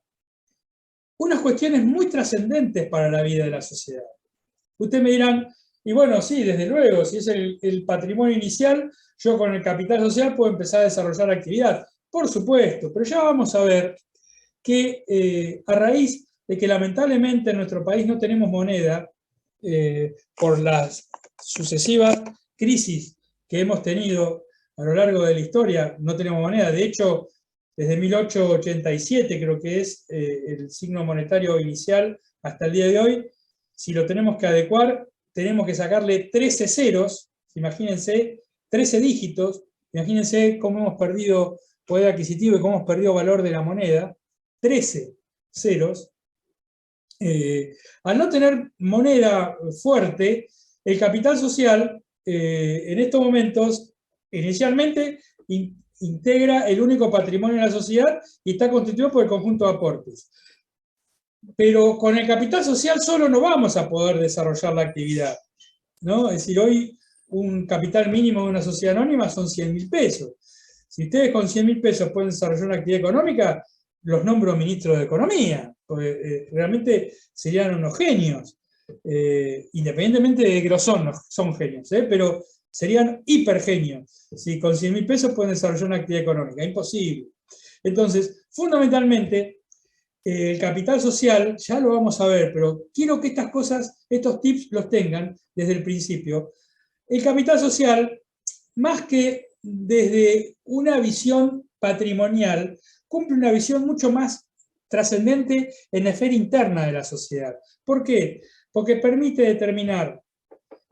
unas cuestiones muy trascendentes para la vida de la sociedad. Ustedes me dirán, y bueno, sí, desde luego, si es el patrimonio inicial, yo con el capital social puedo empezar a desarrollar actividad. Por supuesto, pero ya vamos a ver que a raíz de que lamentablemente en nuestro país no tenemos moneda, por las sucesivas crisis que hemos tenido a lo largo de la historia, no tenemos moneda. De hecho, desde 1887 creo que es el signo monetario inicial hasta el día de hoy. Si lo tenemos que adecuar, tenemos que sacarle 13 ceros, imagínense, 13 dígitos, imagínense cómo hemos perdido poder adquisitivo y cómo hemos perdido valor de la moneda, 13 ceros. Al no tener moneda fuerte, el capital social en estos momentos, inicialmente, integra el único patrimonio de la sociedad y está constituido por el conjunto de aportes. Pero con el capital social solo no vamos a poder desarrollar la actividad, ¿no? Es decir, hoy un capital mínimo de una sociedad anónima son 100.000 pesos. Si ustedes con 100.000 pesos pueden desarrollar una actividad económica, los nombro ministros de Economía, porque realmente serían unos genios. Independientemente de que lo son genios, pero serían hipergenios. Si con 100.000 pesos pueden desarrollar una actividad económica, imposible. Entonces, fundamentalmente, el capital social, ya lo vamos a ver, pero quiero que estas cosas, estos tips los tengan desde el principio. El capital social, más que desde una visión patrimonial, cumple una visión mucho más trascendente en la esfera interna de la sociedad. ¿Por qué? Porque permite determinar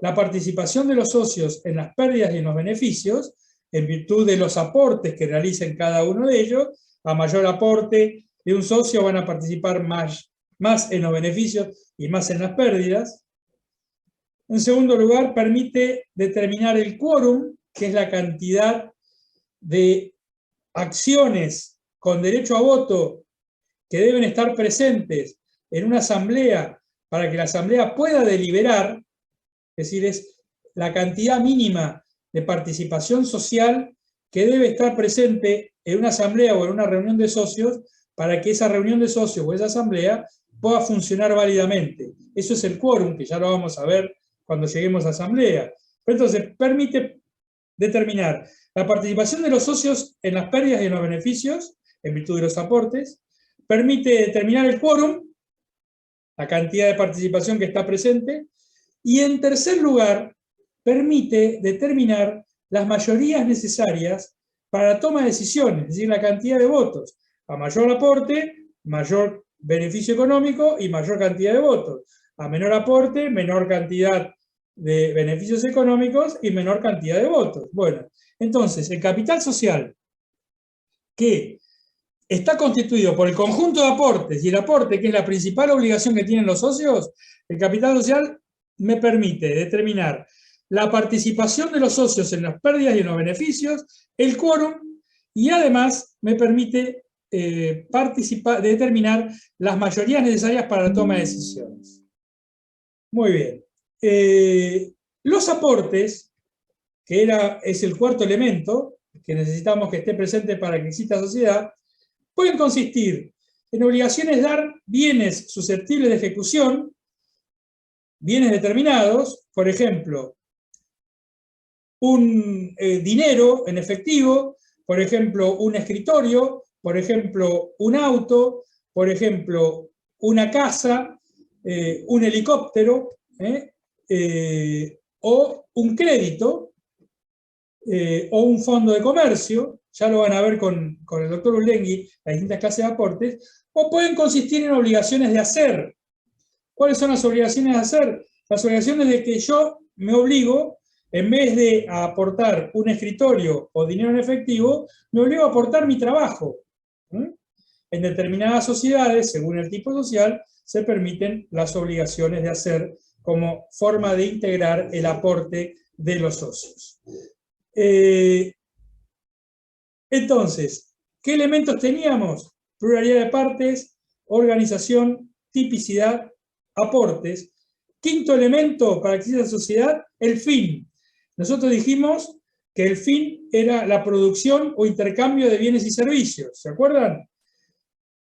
la participación de los socios en las pérdidas y en los beneficios, en virtud de los aportes que realicen cada uno de ellos. A mayor aporte de un socio van a participar más en los beneficios y más en las pérdidas. En segundo lugar, permite determinar el quórum, que es la cantidad de acciones con derecho a voto que deben estar presentes en una asamblea para que la asamblea pueda deliberar, es decir, es la cantidad mínima de participación social que debe estar presente en una asamblea o en una reunión de socios para que esa reunión de socios o esa asamblea pueda funcionar válidamente. Eso es el quórum, que ya lo vamos a ver cuando lleguemos a asamblea. Pero entonces, permite determinar la participación de los socios en las pérdidas y en los beneficios, en virtud de los aportes, permite determinar el quórum, la cantidad de participación que está presente, y en tercer lugar, permite determinar las mayorías necesarias para la toma de decisiones, es decir, la cantidad de votos. A mayor aporte, mayor beneficio económico y mayor cantidad de votos. A menor aporte, menor cantidad de beneficios económicos y menor cantidad de votos. Bueno, entonces, el capital social, que está constituido por el conjunto de aportes y el aporte, que es la principal obligación que tienen los socios, el capital social me permite determinar la participación de los socios en las pérdidas y en los beneficios, el quórum, y además me permite determinar las mayorías necesarias para la toma de decisiones. Muy bien. Los aportes, que es el cuarto elemento que necesitamos que esté presente para que exista sociedad, pueden consistir en obligaciones de dar bienes susceptibles de ejecución, bienes determinados, por ejemplo, un dinero en efectivo, por ejemplo, un escritorio, por ejemplo, un auto, por ejemplo, una casa, un helicóptero, o un crédito, o un fondo de comercio, ya lo van a ver con el doctor Urlengui, las distintas clases de aportes, o pueden consistir en obligaciones de hacer. ¿Cuáles son las obligaciones de hacer? Las obligaciones de que yo me obligo, en vez de aportar un escritorio o dinero en efectivo, me obligo a aportar mi trabajo. En determinadas sociedades, según el tipo social, se permiten las obligaciones de hacer como forma de integrar el aporte de los socios. Entonces, ¿qué elementos teníamos? Pluralidad de partes, organización, tipicidad, aportes. Quinto elemento para que exista la sociedad, el fin. Nosotros dijimos que el fin era la producción o intercambio de bienes y servicios. ¿Se acuerdan?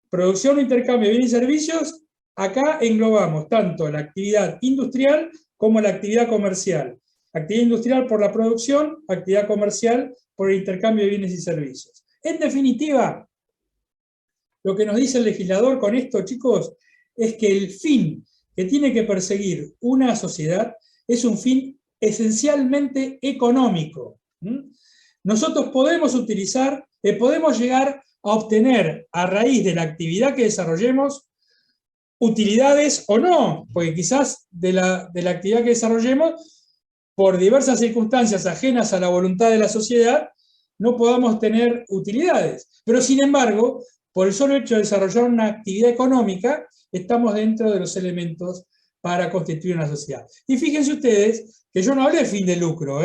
Producción o intercambio de bienes y servicios, acá englobamos tanto la actividad industrial como la actividad comercial. Actividad industrial por la producción, actividad comercial por el intercambio de bienes y servicios. En definitiva, lo que nos dice el legislador con esto, chicos, es que el fin que tiene que perseguir una sociedad es un fin esencialmente económico. Nosotros podemos podemos llegar a obtener a raíz de la actividad que desarrollemos utilidades o no, porque quizás de la actividad que desarrollemos, por diversas circunstancias ajenas a la voluntad de la sociedad, no podamos tener utilidades. Pero sin embargo, por el solo hecho de desarrollar una actividad económica, estamos dentro de los elementos para constituir una sociedad. Y fíjense ustedes que yo no hablé de fin de lucro,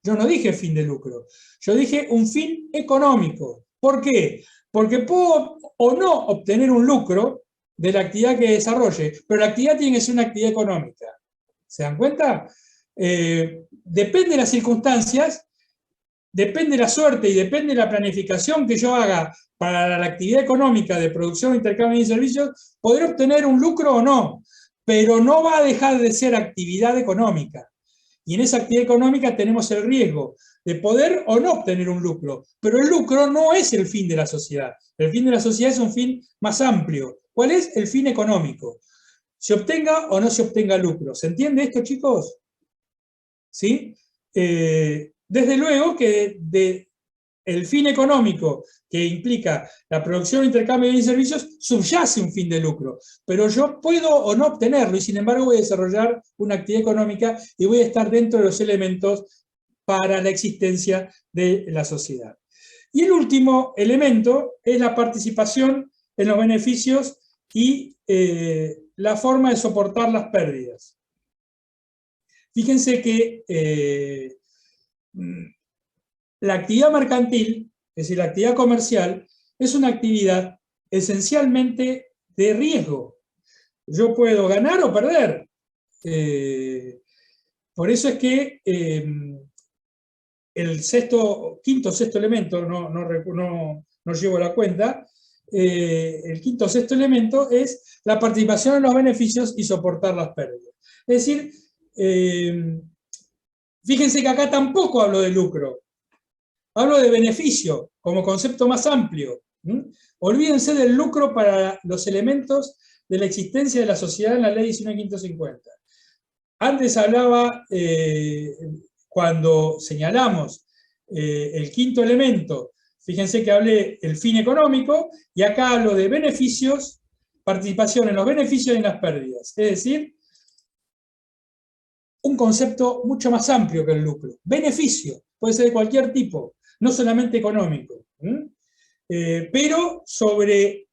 Yo no dije fin de lucro. Yo dije un fin económico. ¿Por qué? Porque puedo o no obtener un lucro de la actividad que desarrolle, pero la actividad tiene que ser una actividad económica. ¿Se dan cuenta? Depende de las circunstancias, depende la suerte y depende la planificación que yo haga para la actividad económica de producción, intercambio y servicios, poder obtener un lucro o no, pero no va a dejar de ser actividad económica. Y en esa actividad económica tenemos el riesgo de poder o no obtener un lucro, pero el lucro no es el fin de la sociedad. El fin de la sociedad es un fin más amplio. ¿Cuál es? El fin económico. Se obtenga o no se obtenga lucro. ¿Se entiende esto, chicos? ¿Sí? Desde luego que el fin económico que implica la producción, intercambio de servicios, subyace un fin de lucro, pero yo puedo o no obtenerlo y sin embargo voy a desarrollar una actividad económica y voy a estar dentro de los elementos para la existencia de la sociedad. Y el último elemento es la participación en los beneficios y la forma de soportar las pérdidas. Fíjense que la actividad mercantil, es decir, la actividad comercial, es una actividad esencialmente de riesgo. Yo puedo ganar o perder. Por eso es que el quinto o sexto elemento, no llevo la cuenta, el quinto o sexto elemento es la participación en los beneficios y soportar las pérdidas. Es decir, fíjense que acá tampoco hablo de lucro. Hablo de beneficio como concepto más amplio. Olvídense del lucro para los elementos de la existencia de la sociedad en la ley 19.550. Antes hablaba, cuando señalamos el quinto elemento, fíjense que hablé del fin económico, y acá hablo de beneficios, participación en los beneficios y en las pérdidas. Es decir, un concepto mucho más amplio que el lucro. Beneficio, puede ser de cualquier tipo, no solamente económico, pero sobre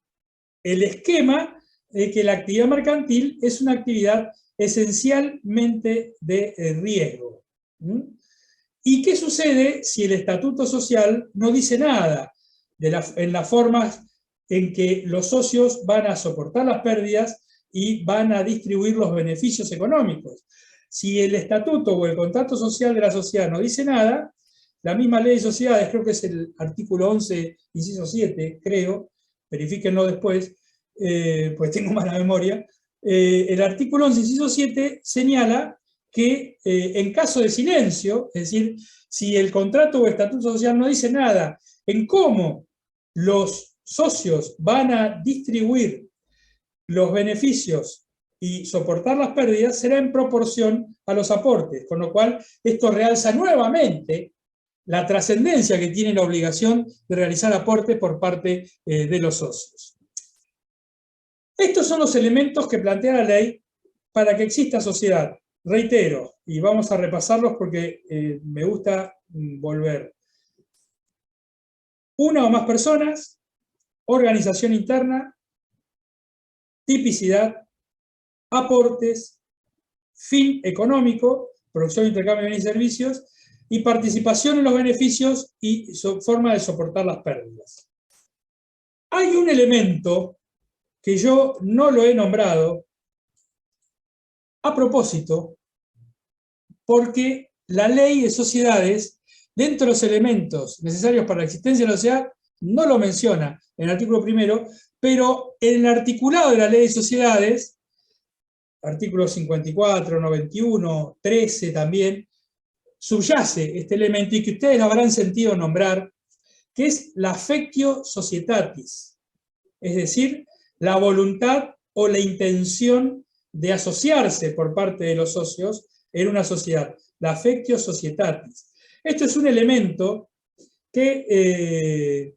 el esquema de que la actividad mercantil es una actividad esencialmente de riesgo. ¿Y qué sucede si el estatuto social no dice nada en las formas en que los socios van a soportar las pérdidas y van a distribuir los beneficios económicos? Si el estatuto o el contrato social de la sociedad no dice nada, la misma ley de sociedades, creo que es el artículo 11, inciso 7, creo, verifíquenlo después, pues tengo mala memoria, el artículo 11, inciso 7 señala que en caso de silencio, es decir, si el contrato o estatuto social no dice nada en cómo los socios van a distribuir los beneficios y soportar las pérdidas, será en proporción a los aportes, con lo cual esto realza nuevamente la trascendencia que tiene la obligación de realizar aportes por parte de los socios. Estos son los elementos que plantea la ley para que exista sociedad. Reitero, y vamos a repasarlos porque me gusta volver. Una o más personas, organización interna, tipicidad, aportes, fin económico, producción, intercambio de bienes y servicios, y participación en los beneficios y forma de soportar las pérdidas. Hay un elemento que yo no lo he nombrado a propósito, porque la ley de sociedades, dentro de los elementos necesarios para la existencia de la sociedad, no lo menciona en el artículo primero, pero en el articulado de la ley de sociedades, artículos 54, 91, 13 también, subyace este elemento y que ustedes lo habrán sentido nombrar, que es la affectio societatis, es decir, la voluntad o la intención de asociarse por parte de los socios en una sociedad, la affectio societatis. Esto es un elemento que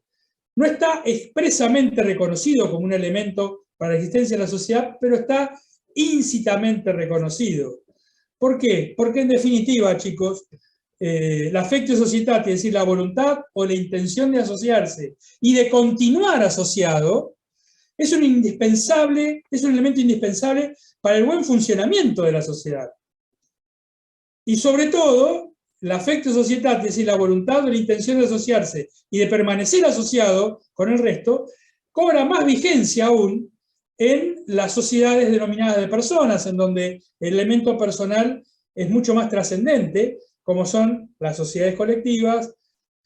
no está expresamente reconocido como un elemento para la existencia de la sociedad, pero está íncitamente reconocido. ¿Por qué? Porque en definitiva, chicos, la affectio societatis, es decir, la voluntad o la intención de asociarse y de continuar asociado, es un elemento indispensable para el buen funcionamiento de la sociedad. Y sobre todo, la affectio societatis, es decir, la voluntad o la intención de asociarse y de permanecer asociado con el resto, cobra más vigencia aún en las sociedades denominadas de personas, en donde el elemento personal es mucho más trascendente, como son las sociedades colectivas,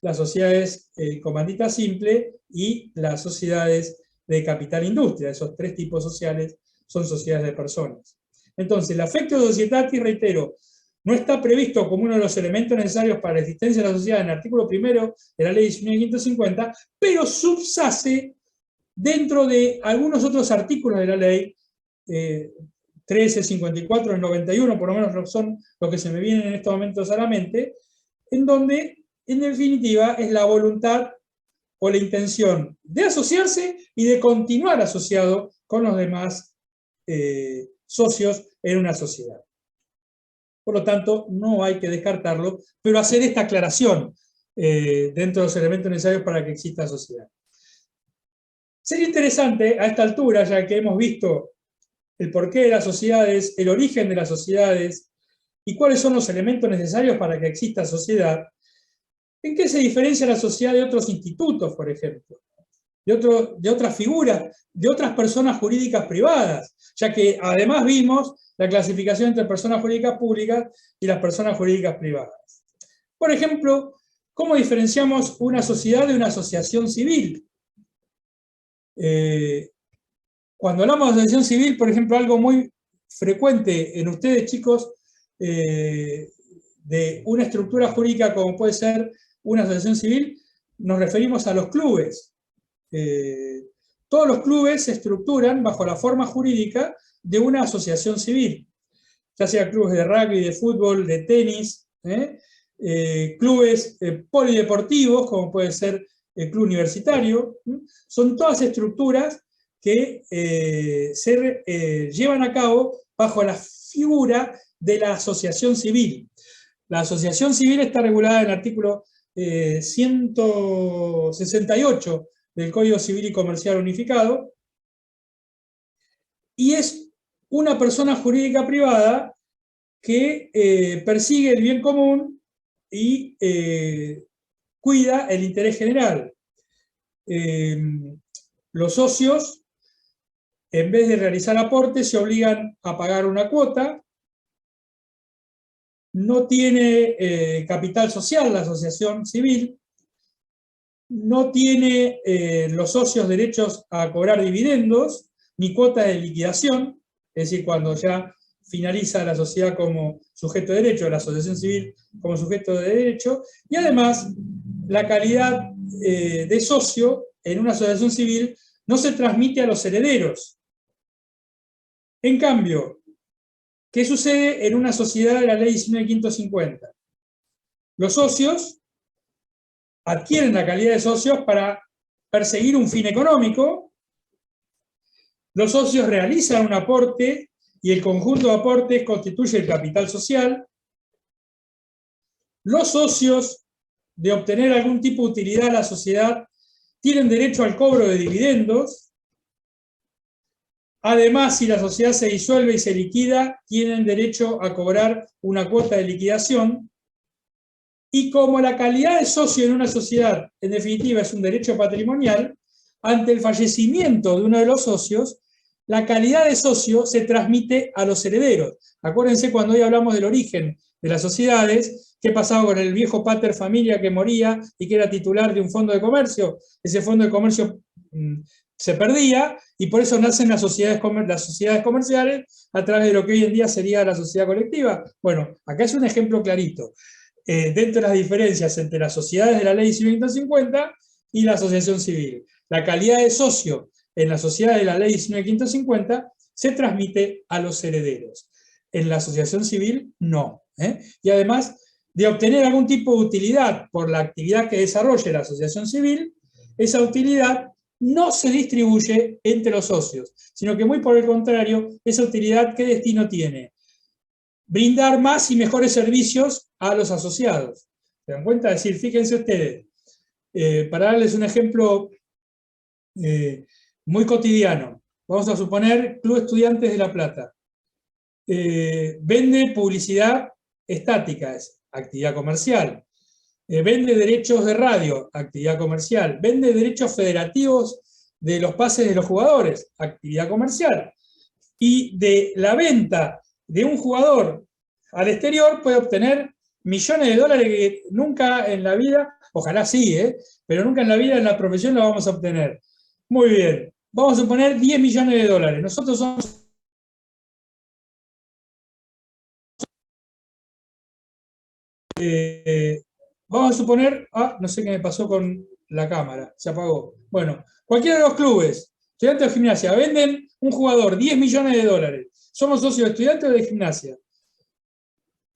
las sociedades comandita simple y las sociedades de capital industria. Esos tres tipos sociales son sociedades de personas. Entonces, el affectio societatis, reitero, no está previsto como uno de los elementos necesarios para la existencia de la sociedad en el artículo 1 de la ley 19.550, pero subyace dentro de algunos otros artículos de la ley, 13, 54, el 91, por lo menos son los que se me vienen en estos momentos a la mente, en donde, en definitiva, es la voluntad o la intención de asociarse y de continuar asociado con los demás socios en una sociedad. Por lo tanto, no hay que descartarlo, pero hacer esta aclaración dentro de los elementos necesarios para que exista sociedad. Sería interesante a esta altura, ya que hemos visto el porqué de las sociedades, el origen de las sociedades y cuáles son los elementos necesarios para que exista sociedad, ¿en qué se diferencia la sociedad de otros institutos, por ejemplo? De otras figuras, de otras personas jurídicas privadas, ya que además vimos la clasificación entre personas jurídicas públicas y las personas jurídicas privadas. Por ejemplo, ¿cómo diferenciamos una sociedad de una asociación civil? Cuando hablamos de asociación civil, por ejemplo, algo muy frecuente en ustedes, chicos, de una estructura jurídica como puede ser una asociación civil, nos referimos a los clubes. Todos los clubes se estructuran bajo la forma jurídica de una asociación civil, ya sea clubes de rugby, de fútbol, de tenis, clubes polideportivos, como puede ser el club universitario, son todas estructuras que se llevan a cabo bajo la figura de la asociación civil. La asociación civil está regulada en el artículo 168 del Código Civil y Comercial Unificado, y es una persona jurídica privada que persigue el bien común y cuida el interés general. Los socios, en vez de realizar aportes, se obligan a pagar una cuota. No tiene capital social la asociación civil, no tiene los socios derechos a cobrar dividendos, ni cuota de liquidación, es decir, cuando ya finaliza la sociedad como sujeto de derecho, la asociación civil como sujeto de derecho, y además la calidad de socio en una asociación civil no se transmite a los herederos. En cambio, ¿qué sucede en una sociedad de la ley 19.550? Los socios adquieren la calidad de socios para perseguir un fin económico. Los socios realizan un aporte y el conjunto de aportes constituye el capital social. Los socios, de obtener algún tipo de utilidad a la sociedad, tienen derecho al cobro de dividendos. Además, si la sociedad se disuelve y se liquida, tienen derecho a cobrar una cuota de liquidación. Y como la calidad de socio en una sociedad, en definitiva, es un derecho patrimonial, ante el fallecimiento de uno de los socios, la calidad de socio se transmite a los herederos. Acuérdense cuando hoy hablamos del origen de las sociedades, qué pasaba con el viejo pater familia que moría y que era titular de un fondo de comercio. Ese fondo de comercio se perdía y por eso nacen las sociedades comerciales a través de lo que hoy en día sería la sociedad colectiva. Bueno, acá es un ejemplo clarito. Dentro de las diferencias entre las sociedades de la ley 1950 y la asociación civil. La calidad de socio en la sociedad de la ley 1950 se transmite a los herederos. En la asociación civil, no. Y además, de obtener algún tipo de utilidad por la actividad que desarrolle la asociación civil, esa utilidad no se distribuye entre los socios, sino que muy por el contrario, esa utilidad, ¿qué destino tiene? Brindar más y mejores servicios a los asociados. ¿Se dan cuenta? Es decir, fíjense ustedes, para darles un ejemplo muy cotidiano, vamos a suponer Club Estudiantes de La Plata. Vende publicidad estática, es actividad comercial. Vende derechos de radio, actividad comercial. Vende derechos federativos de los pases de los jugadores, actividad comercial. Y de la venta de un jugador al exterior puede obtener millones de dólares que nunca en la vida Ojalá sí, pero nunca en la vida en la profesión la vamos a obtener. Muy bien, vamos a poner 10 millones de dólares. Nosotros somos... vamos a suponer... no sé qué me pasó con la cámara, se apagó. Bueno, cualquiera de los clubes, Estudiantes de Gimnasia, venden un jugador 10 millones de dólares. Somos socios de Estudiantes de Gimnasia.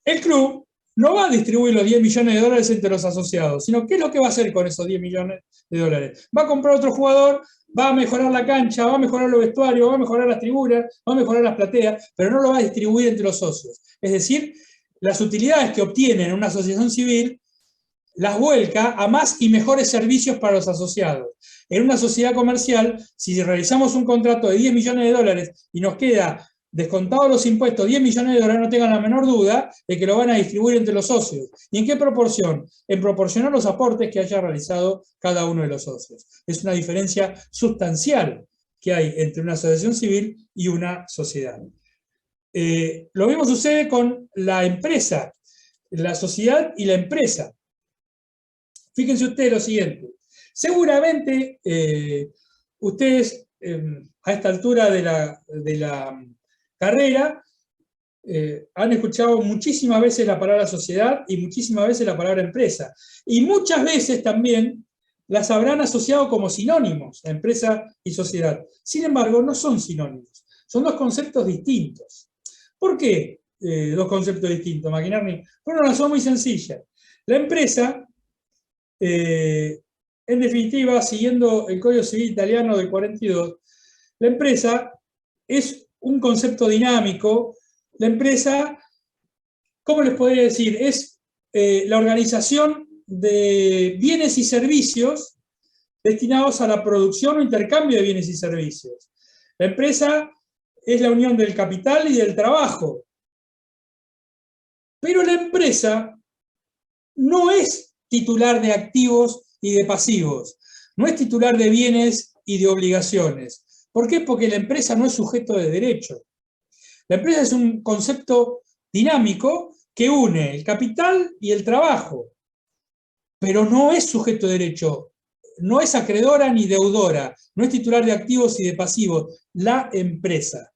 El club no va a distribuir los 10 millones de dólares entre los asociados, sino ¿qué es lo que va a hacer con esos 10 millones de dólares? Va a comprar otro jugador, va a mejorar la cancha, va a mejorar los vestuarios, va a mejorar las tribunas, va a mejorar las plateas, pero no lo va a distribuir entre los socios. Es decir, las utilidades que obtiene en una asociación civil las vuelca a más y mejores servicios para los asociados. En una sociedad comercial, si realizamos un contrato de 10 millones de dólares y nos queda descontados los impuestos 10 millones de dólares, no tengan la menor duda de que lo van a distribuir entre los socios. ¿Y en qué proporción? En proporción a los aportes que haya realizado cada uno de los socios. Es una diferencia sustancial que hay entre una asociación civil y una sociedad. Lo mismo sucede con la empresa, la sociedad y la empresa. Fíjense ustedes lo siguiente. Seguramente ustedes a esta altura de la carrera han escuchado muchísimas veces la palabra sociedad y muchísimas veces la palabra empresa. Y muchas veces también las habrán asociado como sinónimos, empresa y sociedad. Sin embargo, no son sinónimos. Son dos conceptos distintos. ¿Por qué dos conceptos distintos, Maquinarni? Por una razón muy sencilla. La empresa, en definitiva, siguiendo el Código Civil italiano del 42, la empresa es un concepto dinámico. La empresa, ¿cómo les podría decir? Es la organización de bienes y servicios destinados a la producción o intercambio de bienes y servicios. La empresa es la unión del capital y del trabajo. Pero la empresa no es titular de activos y de pasivos, no es titular de bienes y de obligaciones. ¿Por qué? Porque la empresa no es sujeto de derecho. La empresa es un concepto dinámico que une el capital y el trabajo, pero no es sujeto de derecho, no es acreedora ni deudora, no es titular de activos y de pasivos, la empresa.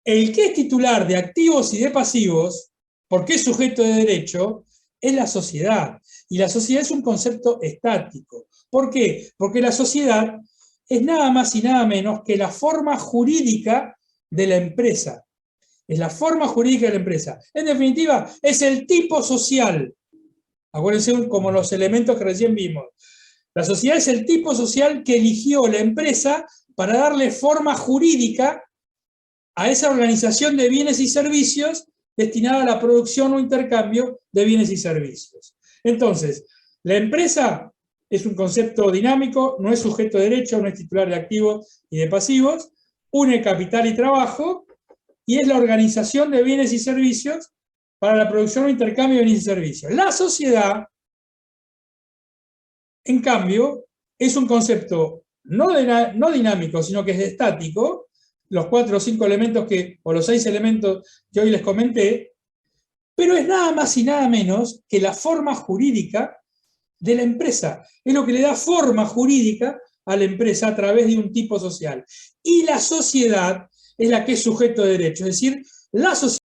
El que es titular de activos y de pasivos, porque es sujeto de derecho, es la sociedad. Y la sociedad es un concepto estático. ¿Por qué? Porque la sociedad es nada más y nada menos que la forma jurídica de la empresa. Es la forma jurídica de la empresa. En definitiva, es el tipo social. Acuérdense como los elementos que recién vimos. La sociedad es el tipo social que eligió la empresa para darle forma jurídica a esa organización de bienes y servicios destinada a la producción o intercambio de bienes y servicios. Entonces, la empresa es un concepto dinámico, no es sujeto de derecho, no es titular de activos y de pasivos, une capital y trabajo, y es la organización de bienes y servicios para la producción o intercambio de bienes y servicios. La sociedad, en cambio, es un concepto no dinámico, sino que es estático, los 4 o 5 elementos o los 6 elementos que hoy les comenté, pero es nada más y nada menos que la forma jurídica de la empresa. Es lo que le da forma jurídica a la empresa a través de un tipo social. Y la sociedad es la que es sujeto de derecho, es decir, la sociedad